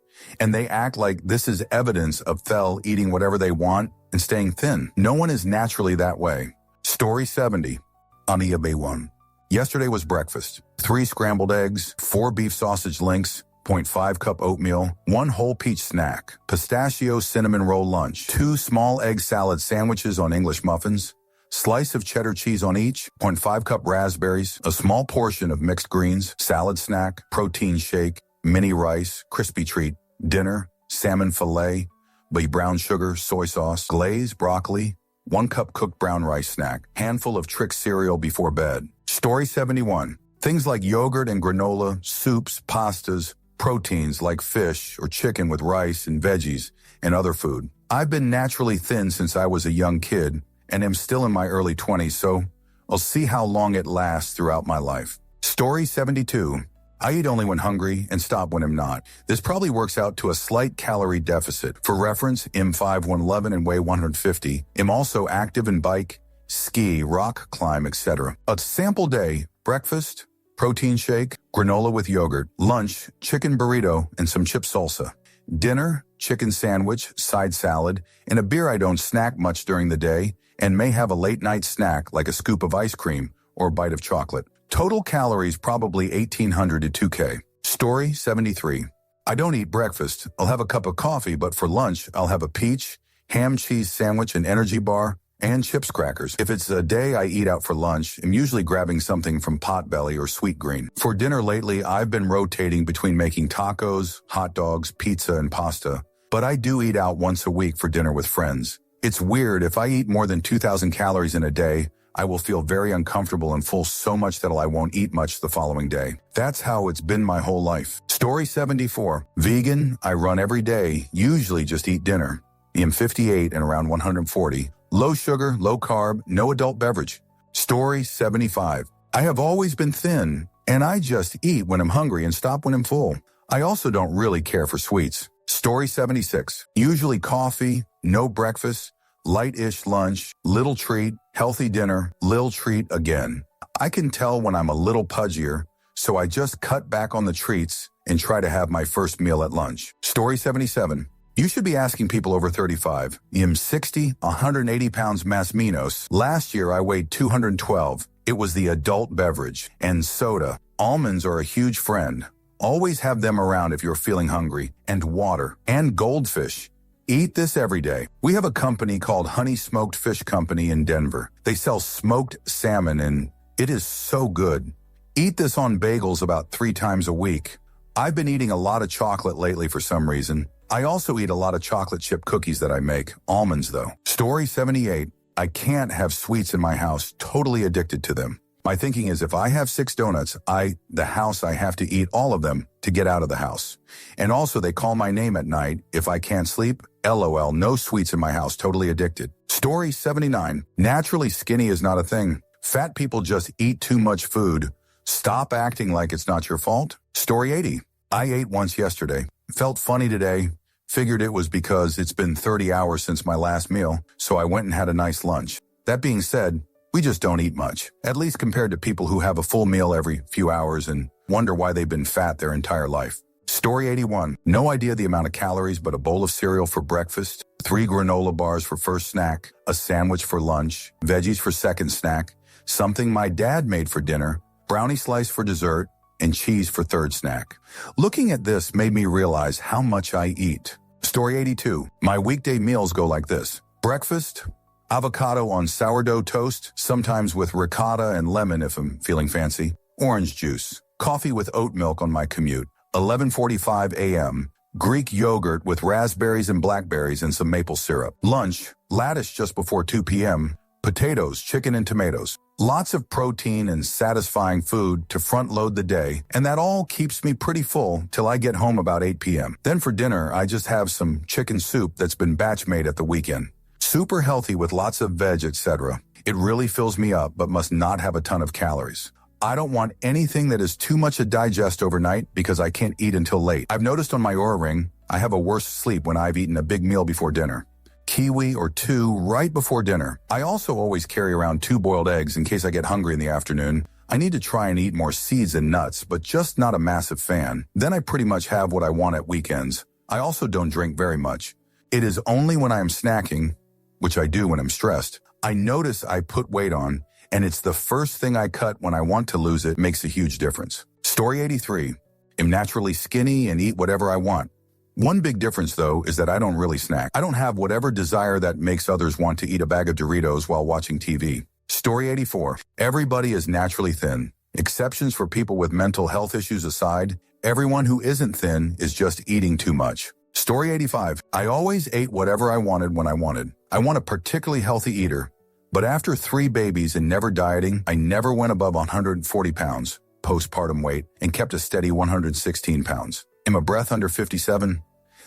and they act like this is evidence of they'll eating whatever they want and staying thin. No one is naturally that way. Story 70. Ania Bay 1. Yesterday was breakfast. 3 scrambled eggs, 4 beef sausage links, 0.5 cup oatmeal, 1 whole peach snack, pistachio cinnamon roll lunch, 2 small egg salad sandwiches on English muffins, slice of cheddar cheese on each, 0.5 cup raspberries, a small portion of mixed greens, salad snack, protein shake, mini rice, crispy treat, dinner, salmon fillet, brown sugar, soy sauce, glaze, broccoli, 1 cup cooked brown rice snack, handful of Trix cereal before bed. Story 71. Things like yogurt and granola, soups, pastas, proteins like fish or chicken with rice and veggies and other food. I've been naturally thin since I was a young kid and am still in my early 20s, so I'll see how long it lasts throughout my life. Story 72. I eat only when hungry and stop when I'm not. This probably works out to a slight calorie deficit. For reference, I'm 5'11" and weigh 150. I'm also active in bike, ski, rock climb, etc. A sample day: breakfast, protein shake, granola with yogurt. Lunch, chicken burrito and some chip salsa. Dinner, chicken sandwich, side salad, and a beer. I don't snack much during the day and may have a late night snack like a scoop of ice cream or a bite of chocolate. Total calories probably 1,800 to 2K. Story 73. I don't eat breakfast. I'll have a cup of coffee, but for lunch, I'll have a peach, ham cheese sandwich, an energy bar, and chips crackers. If it's a day I eat out for lunch, I'm usually grabbing something from Potbelly or Sweet Green. For dinner lately, I've been rotating between making tacos, hot dogs, pizza, and pasta. But I do eat out once a week for dinner with friends. It's weird, if I eat more than 2,000 calories in a day, I will feel very uncomfortable and full so much that I won't eat much the following day. That's how it's been my whole life. Story 74. Vegan, I run every day, usually just eat dinner. I'm 58 and around 140. Low sugar, low carb, no adult beverage. Story 75. I have always been thin, and I just eat when I'm hungry and stop when I'm full. I also don't really care for sweets. Story 76. Usually coffee, no breakfast, light-ish lunch, little treat, healthy dinner, little treat again. I can tell when I'm a little pudgier, so I just cut back on the treats and try to have my first meal at lunch. Story 77. You should be asking people over 35. I'm 60, 180 pounds más menos. Last year I weighed 212. It was the adult beverage. And soda. Almonds are a huge friend. Always have them around if you're feeling hungry. And water. And goldfish. Eat this every day. We have a company called Honey Smoked Fish Company in Denver. They sell smoked salmon and it is so good. Eat this on bagels about 3 times a week. I've been eating a lot of chocolate lately for some reason. I also eat a lot of chocolate chip cookies that I make. Almonds though. Story 78. I can't have sweets in my house, totally addicted to them. My thinking is if I have 6 donuts, I have to eat all of them to get out of the house. And also they call my name at night if I can't sleep. LOL, no sweets in my house, totally addicted. Story 79. Naturally skinny is not a thing. Fat people just eat too much food. Stop acting like it's not your fault. Story 80. I ate once yesterday. Felt funny today. Figured it was because it's been 30 hours since my last meal, so I went and had a nice lunch. That being said, we just don't eat much, at least compared to people who have a full meal every few hours and wonder why they've been fat their entire life. Story 81. No idea the amount of calories, but a bowl of cereal for breakfast, 3 granola bars for first snack, a sandwich for lunch, veggies for second snack, something my dad made for dinner, brownie slice for dessert, and cheese for third snack. Looking at this made me realize how much I eat. Story 82. My weekday meals go like this. Breakfast, avocado on sourdough toast, sometimes with ricotta and lemon if I'm feeling fancy. Orange juice. Coffee with oat milk on my commute. 11:45 a.m. Greek yogurt with raspberries and blackberries and some maple syrup. Lunch, lattice just before 2 p.m. Potatoes, chicken and tomatoes. Lots of protein and satisfying food to front load the day, and that all keeps me pretty full till I get home about 8 p.m. Then for dinner, I just have some chicken soup that's been batch made at the weekend. Super healthy with lots of veg, etc. It really fills me up, but must not have a ton of calories. I don't want anything that is too much to digest overnight because I can't eat until late. I've noticed on my Oura Ring, I have a worse sleep when I've eaten a big meal before dinner. Kiwi or 2 right before dinner. I also always carry around 2 boiled eggs in case I get hungry in the afternoon. I need to try and eat more seeds and nuts, but just not a massive fan. Then I pretty much have what I want at weekends. I also don't drink very much. It is only when I am snacking, which I do when I'm stressed, I notice I put weight on, and it's the first thing I cut when I want to lose it makes a huge difference. Story 83. I'm naturally skinny and eat whatever I want. One big difference, though, is that I don't really snack. I don't have whatever desire that makes others want to eat a bag of Doritos while watching TV. Story 84. Everybody is naturally thin. Exceptions for people with mental health issues aside, everyone who isn't thin is just eating too much. Story 85. I always ate whatever I wanted when I wanted. I want a particularly healthy eater. But after 3 babies and never dieting, I never went above 140 pounds, postpartum weight, and kept a steady 116 pounds. Am a breath under 57?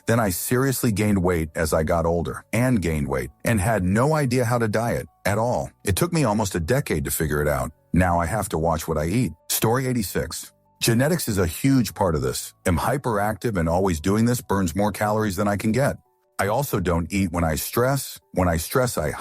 Then I seriously gained weight as I got older and gained weight and had no idea how to diet at all. It took me almost a decade to figure it out. Now I have to watch what I eat. Story 86. Genetics is a huge part of this. Am hyperactive and always doing this burns more calories than I can get. I also don't eat when I stress. When I stress, I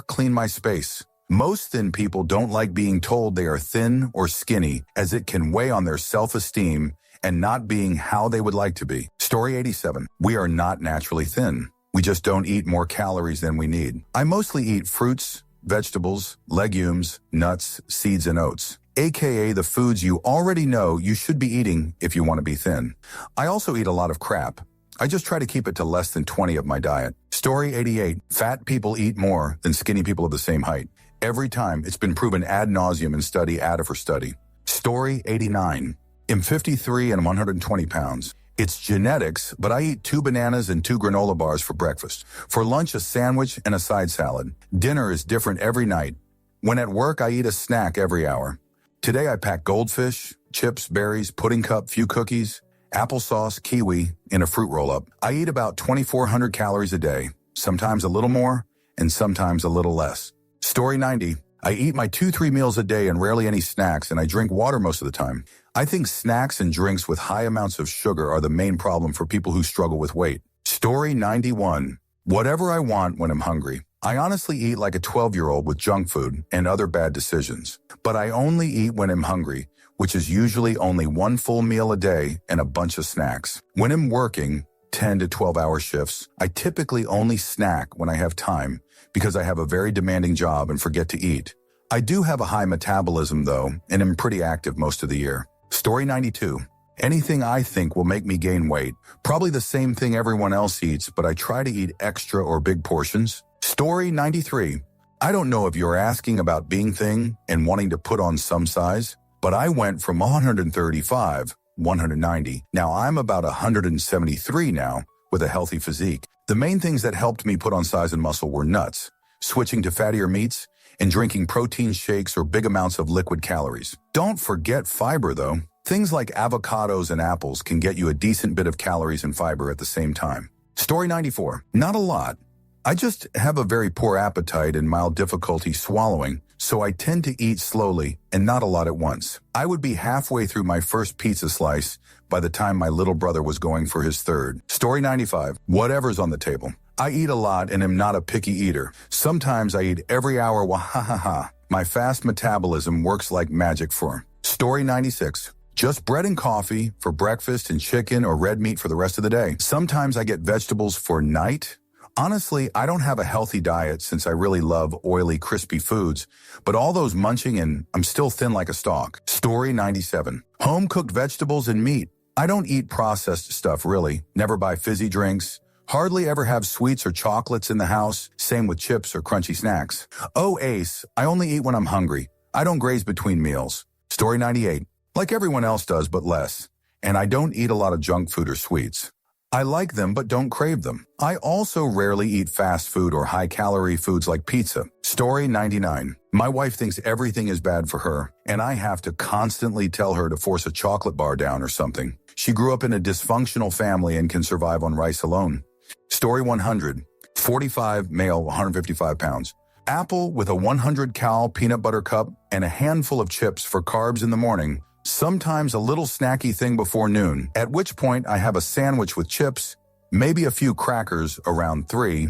clean my space. Most thin people don't like being told they are thin or skinny as it can weigh on their self-esteem and not being how they would like to be. Story 87. We are not naturally thin. We just don't eat more calories than we need. I mostly eat fruits, vegetables, legumes, nuts, seeds, and oats, aka the foods you already know you should be eating if you want to be thin. I also eat a lot of crap. I just try to keep it to less than 20 of my diet. Story 88. Fat people eat more than skinny people of the same height. Every time, it's been proven ad nauseum in study after study. Story 89. I'm 53 and I'm 120 pounds. It's genetics, but I eat 2 bananas and 2 granola bars for breakfast. For lunch, a sandwich and a side salad. Dinner is different every night. When at work, I eat a snack every hour. Today, I pack goldfish, chips, berries, pudding cup, few cookies, applesauce, kiwi, and a fruit roll-up. I eat about 2,400 calories a day, sometimes a little more and sometimes a little less. Story 90. I eat my 2-3 meals a day and rarely any snacks, and I drink water most of the time. I think snacks and drinks with high amounts of sugar are the main problem for people who struggle with weight. Story 91. Whatever I want when I'm hungry. I honestly eat like a 12-year-old with junk food and other bad decisions. But I only eat when I'm hungry, which is usually only 1 full meal a day and a bunch of snacks. When I'm working 10 to 12-hour shifts, I typically only snack when I have time because I have a very demanding job and forget to eat. I do have a high metabolism, though, and am pretty active most of the year. Story 92. Anything I think will make me gain weight. Probably the same thing everyone else eats, but I try to eat extra or big portions. Story 93. I don't know if you're asking about being thin and wanting to put on some size, but I went from 135, 190. Now I'm about 173 now with a healthy physique. The main things that helped me put on size and muscle were nuts, switching to fattier meats, and drinking protein shakes or big amounts of liquid calories. Don't forget fiber, though. Things like avocados and apples can get you a decent bit of calories and fiber at the same time. Story 94. Not a lot. I just have a very poor appetite and mild difficulty swallowing, so I tend to eat slowly and not a lot at once. I would be halfway through my first pizza slice by the time my little brother was going for his third. Story 95. Whatever's on the table. I eat a lot and am not a picky eater. Sometimes I eat every hour. Wahahaha. My fast metabolism works like magic for. Story 96. Just bread and coffee for breakfast and chicken or red meat for the rest of the day. Sometimes I get vegetables for night. Honestly, I don't have a healthy diet since I really love oily, crispy foods, but all those munching and I'm still thin like a stalk. Story 97. Home-cooked vegetables and meat. I don't eat processed stuff, really. Never buy fizzy drinks. Hardly ever have sweets or chocolates in the house. Same with chips or crunchy snacks. Oh, ace. I only eat when I'm hungry. I don't graze between meals. Story 98. Like everyone else does, but less. And I don't eat a lot of junk food or sweets. I like them, but don't crave them. I also rarely eat fast food or high-calorie foods like pizza. Story 99. My wife thinks everything is bad for her, and I have to constantly tell her to force a chocolate bar down or something. She grew up in a dysfunctional family and can survive on rice alone. Story 100. 45, male, 155 pounds. Apple with a 100-cal peanut butter cup and a handful of chips for carbs in the morning. Sometimes a little snacky thing before noon, at which point I have a sandwich with chips, maybe a few crackers around 3,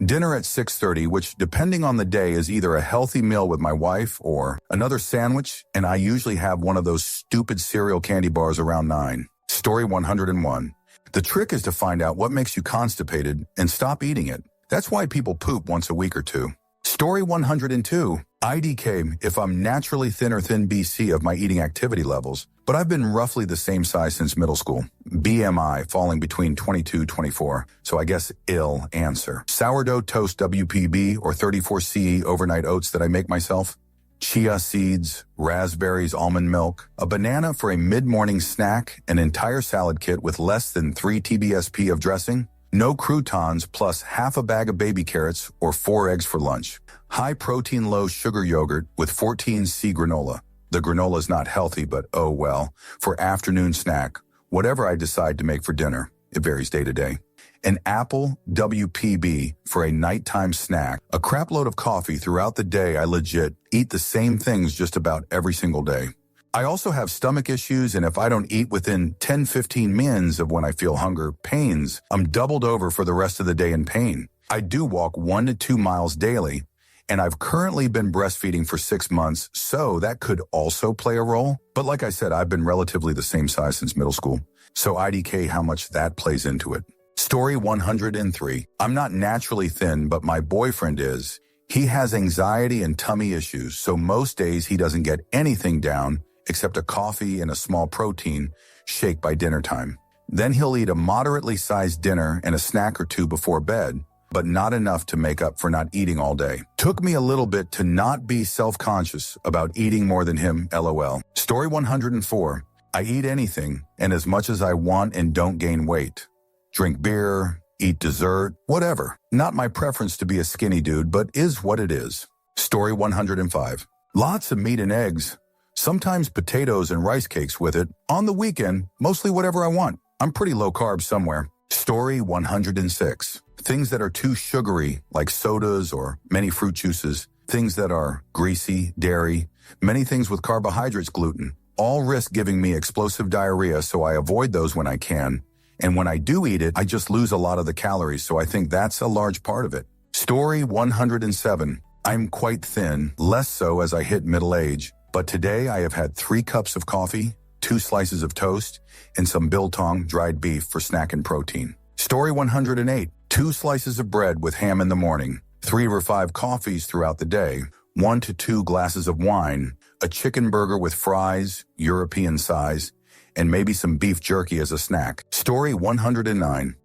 dinner at 6:30, which depending on the day is either a healthy meal with my wife or another sandwich, and I usually have one of those stupid cereal candy bars around 9. Story 101. The trick is to find out what makes you constipated and stop eating it. That's why people poop once a week or two. Story 102. IDK if I'm naturally thin or thin BC of my eating activity levels, but I've been roughly the same size since middle school. BMI falling between 22-24, so I guess ill answer. Sourdough toast WPB or 34CE overnight oats that I make myself. Chia seeds, raspberries, almond milk, a banana for a mid-morning snack, an entire salad kit with less than 3 TBSP of dressing, no croutons plus half a bag of baby carrots or 4 eggs for lunch. High-protein, low-sugar yogurt with 14C granola. The granola is not healthy, but oh well. For afternoon snack, whatever I decide to make for dinner, it varies day to day. An apple WPB for a nighttime snack. A crap load of coffee throughout the day. I legit eat the same things just about every single day. I also have stomach issues, and if I don't eat within 10-15 minutes of when I feel hunger pains, I'm doubled over for the rest of the day in pain. I do walk 1 to 2 miles daily, and I've currently been breastfeeding for 6 months, so that could also play a role. But like I said, I've been relatively the same size since middle school, so IDK how much that plays into it. Story 103. I'm not naturally thin, but my boyfriend is. He has anxiety and tummy issues, so most days he doesn't get anything down except a coffee and a small protein shake by dinner time. Then he'll eat a moderately sized dinner and a snack or two before bed, but not enough to make up for not eating all day. Took me a little bit to not be self-conscious about eating more than him, LOL. Story 104. I eat anything and as much as I want and don't gain weight. Drink beer, eat dessert, whatever. Not my preference to be a skinny dude, but is what it is. Story 105. Lots of meat and eggs. Sometimes potatoes and rice cakes with it. On the weekend, mostly whatever I want. I'm pretty low carb somewhere. Story 106. Things that are too sugary, like sodas or many fruit juices. Things that are greasy, dairy. Many things with carbohydrates, gluten. All risk giving me explosive diarrhea, so I avoid those when I can. And when I do eat it, I just lose a lot of the calories, so I think that's a large part of it. Story 107. I'm quite thin, less so as I hit middle age. But today I have had 3 cups of coffee, 2 slices of toast, and some biltong dried beef for snack and protein. Story 108. 2 slices of bread with ham in the morning, 3 or 5 coffees throughout the day, 1 to 2 glasses of wine, a chicken burger with fries, European size, and maybe some beef jerky as a snack. Story 109.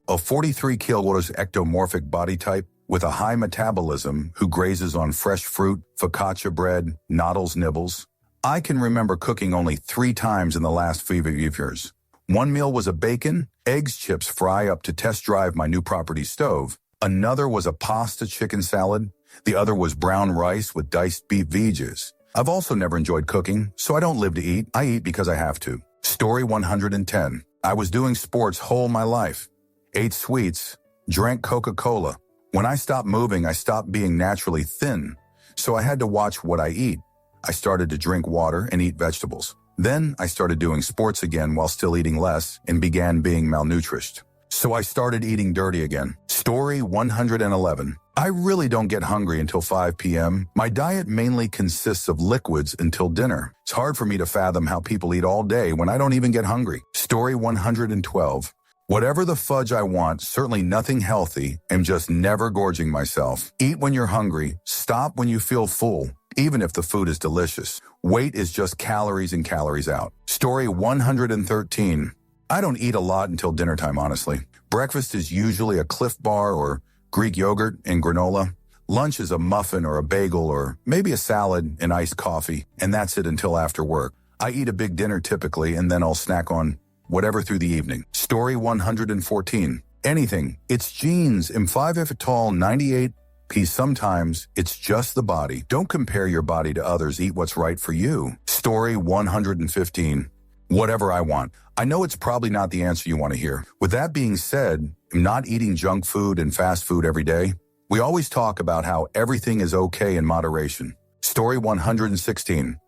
A 43 kilograms ectomorphic body type with a high metabolism who grazes on fresh fruit, focaccia bread, noodles, nibbles. I can remember cooking only 3 times in the last 5 years. One meal was a bacon, eggs, chips fry up to test drive my new property stove. Another was a pasta chicken salad. The other was brown rice with diced beef veggies. I've also never enjoyed cooking, so I don't live to eat. I eat because I have to. Story 110. I was doing sports whole my life. Ate sweets, drank Coca-Cola. When I stopped moving, I stopped being naturally thin, so I had to watch what I eat. I started to drink water and eat vegetables. Then I started doing sports again while still eating less and began being malnourished. So I started eating dirty again. Story 111. I really don't get hungry until 5 p.m. My diet mainly consists of liquids until dinner. It's hard for me to fathom how people eat all day when I don't even get hungry. Story 112. Whatever the fudge I want, certainly nothing healthy, I'm just never gorging myself. Eat when you're hungry. Stop when you feel full, even if the food is delicious. Weight is just calories in, calories out. Story 113. I don't eat a lot until dinner time, honestly. Breakfast is usually a Cliff Bar or Greek yogurt and granola. Lunch is a muffin or a bagel or maybe a salad and iced coffee, and that's it until after work. I eat a big dinner typically, and then I'll snack on whatever through the evening. Story 114. Anything. It's jeans. I'm 5 tall, 98 piece. Sometimes it's just the body. Don't compare your body to others. Eat what's right for you. Story 115. Whatever I want. I know it's probably not the answer you want to hear. With that being said, I'm not eating junk food and fast food every day. We always talk about how everything is okay in moderation. Story 116.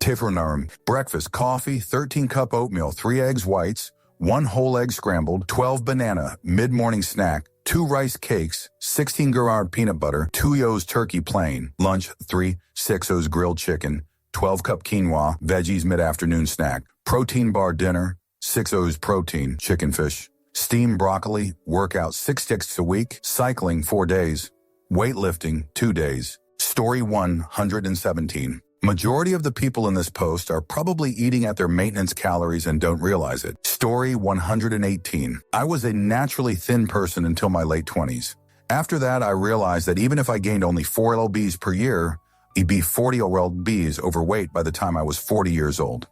Tiffernorm. Breakfast, coffee, 13-cup oatmeal, 3 eggs whites, 1 whole egg scrambled, 12 banana, mid-morning snack, 2 rice cakes, 16 Gerard peanut butter, 2 Yo's turkey plain, lunch, 3 6 O's grilled chicken, 12-cup quinoa, veggies mid-afternoon snack, protein bar dinner, 6 O's protein, chicken fish, steamed broccoli, workout 6 sticks a week, cycling 4 days, weightlifting 2 days. Story 117. Majority of the people in this post are probably eating at their maintenance calories and don't realize it. Story 118. I was a naturally thin person until my late 20s. After that, I realized that even if I gained only 4 lbs per year, I'd be 40 lbs overweight by the time I was 40 years old.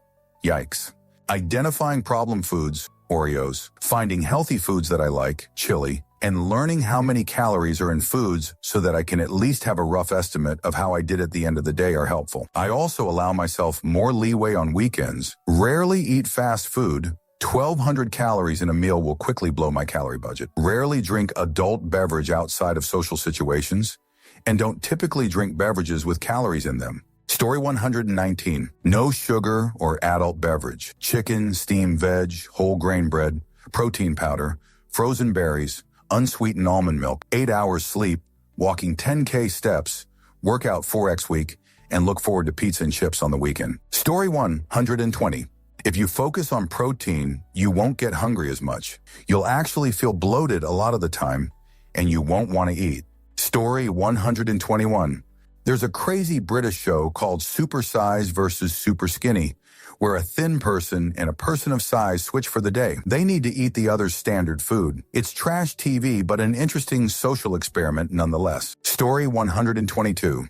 Yikes. Identifying problem foods, Oreos, finding healthy foods that I like, chili, and learning how many calories are in foods so that I can at least have a rough estimate of how I did at the end of the day are helpful. I also allow myself more leeway on weekends, rarely eat fast food. 1,200 calories in a meal will quickly blow my calorie budget. Rarely drink adult beverage outside of social situations, and don't typically drink beverages with calories in them. Story 119. No sugar or adult beverage. Chicken, steamed veg, whole grain bread, protein powder, frozen berries, unsweetened almond milk, 8 hours sleep, walking 10K steps, workout 4x week, and look forward to pizza and chips on the weekend. Story 120. If you focus on protein, you won't get hungry as much. You'll actually feel bloated a lot of the time, and you won't want to eat. Story 121. There's a crazy British show called Super Size versus Super Skinny, where a thin person and a person of size switch for the day. They need to eat the other's standard food. It's trash TV, but an interesting social experiment nonetheless. Story 122.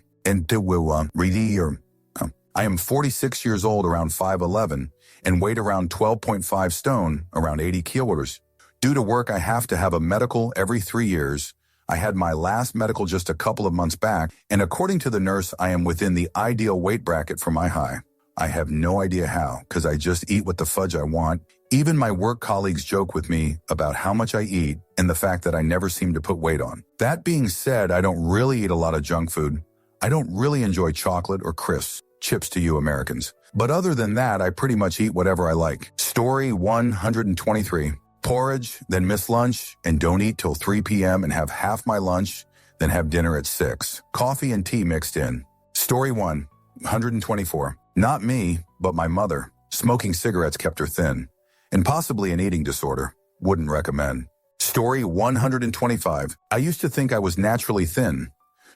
I am 46 years old, around 5'11", and weight around 12.5 stone, around 80 kilos. Due to work, I have to have a medical every 3 years. I had my last medical just a couple of months back, and according to the nurse, I am within the ideal weight bracket for my high. I have no idea how, because I just eat what the fudge I want. Even my work colleagues joke with me about how much I eat and the fact that I never seem to put weight on. That being said, I don't really eat a lot of junk food. I don't really enjoy chocolate or crisps, chips to you Americans. But other than that, I pretty much eat whatever I like. Story 123. Porridge, then miss lunch, and don't eat till 3 p.m. and have half my lunch, then have dinner at 6. Coffee and tea mixed in. Story 124. Not me, but my mother. Smoking cigarettes kept her thin. And possibly an eating disorder. Wouldn't recommend. Story 125. I used to think I was naturally thin.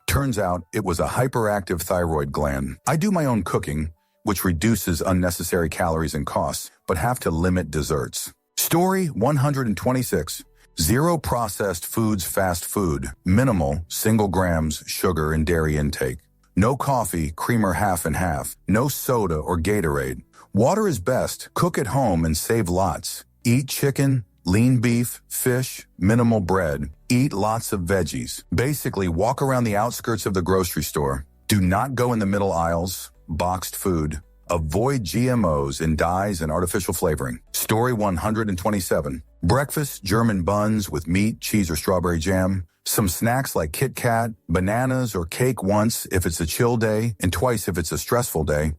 Turns out it was a hyperactive thyroid gland. I do my own cooking, which reduces unnecessary calories and costs, but have to limit desserts. Story 126. Zero processed foods, fast food. Minimal, single grams, sugar and dairy intake. No coffee, creamer half and half. No soda or Gatorade. Water is best. Cook at home and save lots. Eat chicken, lean beef, fish, minimal bread. Eat lots of veggies. Basically, walk around the outskirts of the grocery store. Do not go in the middle aisles. Boxed food. Avoid GMOs and dyes and artificial flavoring. Story 127. Breakfast, German buns with meat, cheese, or strawberry jam. Some snacks like Kit Kat, bananas, or cake once if it's a chill day and twice if it's a stressful day.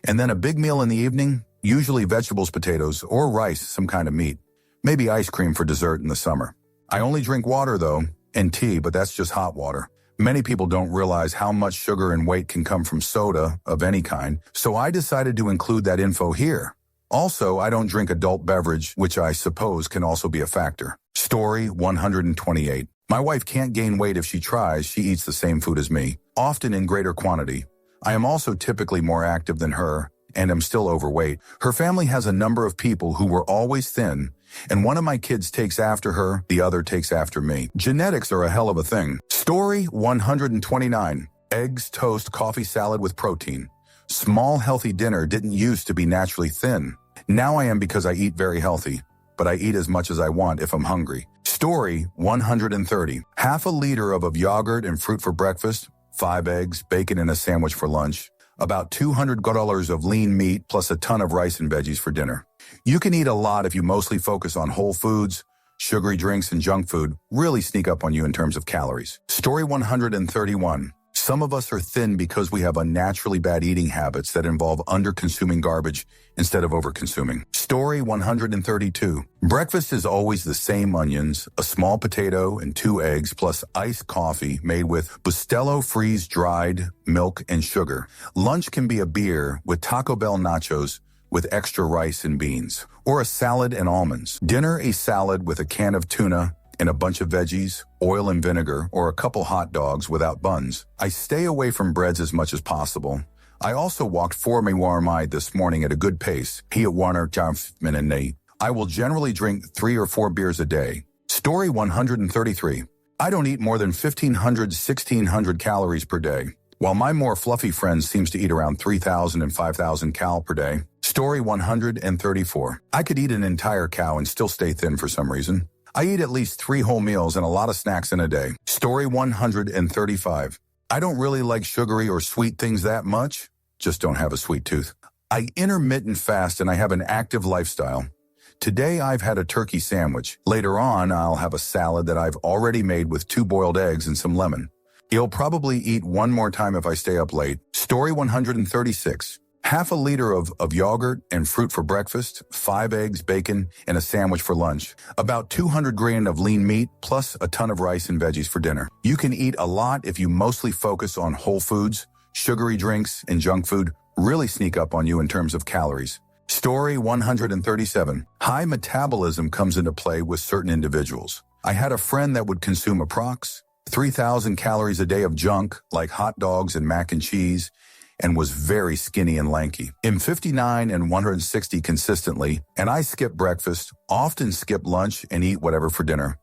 And then a big meal in the evening, usually vegetables, potatoes, or rice, some kind of meat. Maybe ice cream for dessert in the summer. I only drink water, though, and tea, but that's just hot water. Many people don't realize how much sugar and weight can come from soda of any kind, so I decided to include that info here. Also, I don't drink adult beverage, which I suppose can also be a factor. Story 128. My wife can't gain weight if she tries. She eats the same food as me, often in greater quantity. I am also typically more active than her, and am still overweight. Her family has a number of people who were always thin, and one of my kids takes after her, the other takes after me. Genetics are a hell of a thing. Story 129. Eggs, toast, coffee, salad with protein. Small, healthy dinner didn't used to be naturally thin. Now I am because I eat very healthy, but I eat as much as I want if I'm hungry. Story 130. Half a liter of yogurt and fruit for breakfast, 5 eggs, bacon, and a sandwich for lunch. About $200 of lean meat plus a ton of rice and veggies for dinner. You can eat a lot if you mostly focus on whole foods. Sugary drinks and junk food really sneak up on you in terms of calories. Story 131. Some of us are thin because we have unnaturally bad eating habits that involve under-consuming garbage instead of over-consuming. Story 132. Breakfast is always the same onions, a small potato, and 2 eggs, plus iced coffee made with Bustelo freeze-dried milk and sugar. Lunch can be a beer with Taco Bell nachos with extra rice and beans, or a salad and almonds. Dinner, a salad with a can of tuna and a bunch of veggies, oil and vinegar, or a couple hot dogs without buns. I stay away from breads as much as possible. I also walked 4 miles this morning at a good pace. I will generally drink 3 or 4 beers a day. Story 133. I don't eat more than 1,500–1,600 calories per day, while my more fluffy friends seems to eat around 3,000 and 5,000 cal per day. Story 134. I could eat an entire cow and still stay thin for some reason. I eat at least 3 whole meals and a lot of snacks in a day. Story 135. I don't really like sugary or sweet things that much, just don't have a sweet tooth. I intermittent fast and I have an active lifestyle. Today I've had a turkey sandwich. Later on, I'll have a salad that I've already made with 2 boiled eggs and some lemon. You'll probably eat one more time if I stay up late. Story 136. Half a liter of yogurt and fruit for breakfast, 5 eggs, bacon, and a sandwich for lunch. About 200 grams of lean meat, plus a ton of rice and veggies for dinner. You can eat a lot if you mostly focus on whole foods. Sugary drinks and junk food really sneak up on you in terms of calories. Story 137. High metabolism comes into play with certain individuals. I had a friend that would consume approx 3,000 calories a day of junk, like hot dogs and mac and cheese, and was very skinny and lanky. I'm 59 and 160 consistently, and I skip breakfast, often skip lunch, and eat whatever for dinner.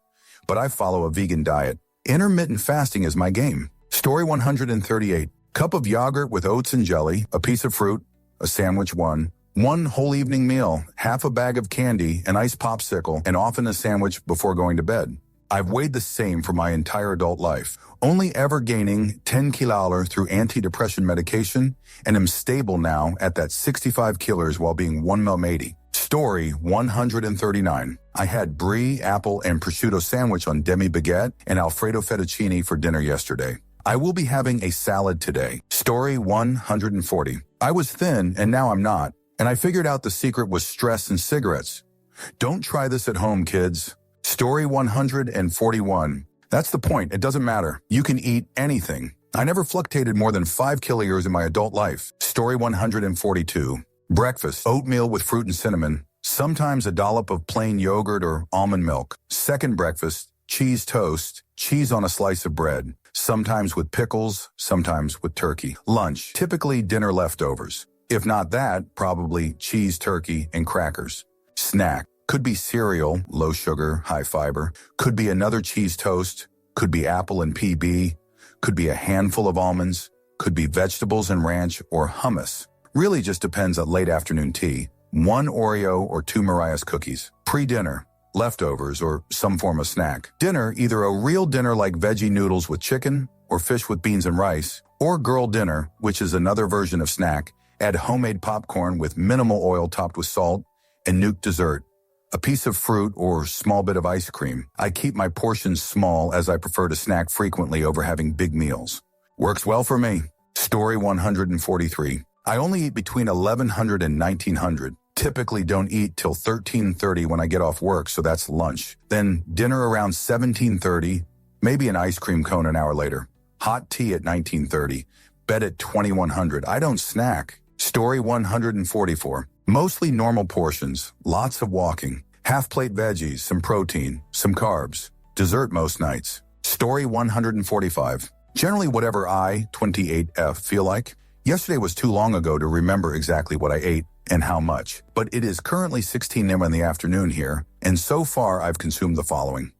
But I follow a vegan diet. Intermittent fasting is my game. Story 138. Cup of yogurt with oats and jelly, a piece of fruit, a sandwich one whole evening meal, half a bag of candy, an iced popsicle, and often a sandwich before going to bed. I've weighed the same for my entire adult life, only ever gaining 10 kilos through antidepressant medication, and am stable now at that 65 kilos while being 180. Story 139. I had brie, apple, and prosciutto sandwich on demi baguette and Alfredo fettuccine for dinner yesterday. I will be having a salad today. Story 140. I was thin and now I'm not, and I figured out the secret was stress and cigarettes. Don't try this at home, kids. Story 141. That's the point. It doesn't matter. You can eat anything. I never fluctuated more than 5 kilos in my adult life. Story 142. Breakfast, oatmeal with fruit and cinnamon. Sometimes a dollop of plain yogurt or almond milk. Second breakfast, cheese toast, cheese on a slice of bread. Sometimes with pickles, sometimes with turkey. Lunch, typically dinner leftovers. If not that, probably cheese, turkey, and crackers. Snack. Could be cereal, low sugar, high fiber. Could be another cheese toast. Could be apple and PB. Could be a handful of almonds. Could be vegetables and ranch or hummus. Really just depends on late afternoon tea. 1 Oreo or 2 Mariah's cookies. Pre-dinner. leftovers, or some form of snack. Dinner, either a real dinner like veggie noodles with chicken or fish with beans and rice, or girl dinner, which is another version of snack. Add homemade popcorn with minimal oil topped with salt, and nuke dessert, a piece of fruit or small bit of ice cream. I keep my portions small as I prefer to snack frequently over having big meals. Works well for me. Story 143. I only eat between 1100 and 1900. Typically don't eat till 13:30 when I get off work, so that's lunch. Then dinner around 17:30, maybe an ice cream cone an hour later. Hot tea at 19:30. Bed at 2100. I don't snack. Story 144. Mostly normal portions, lots of walking. Half plate veggies, some protein, some carbs. Dessert most nights. Story 145. Generally whatever I, 28F, feel like. Yesterday was too long ago to remember exactly what I ate and how much. But it is currently 16 in the afternoon here, and so far I've consumed the following.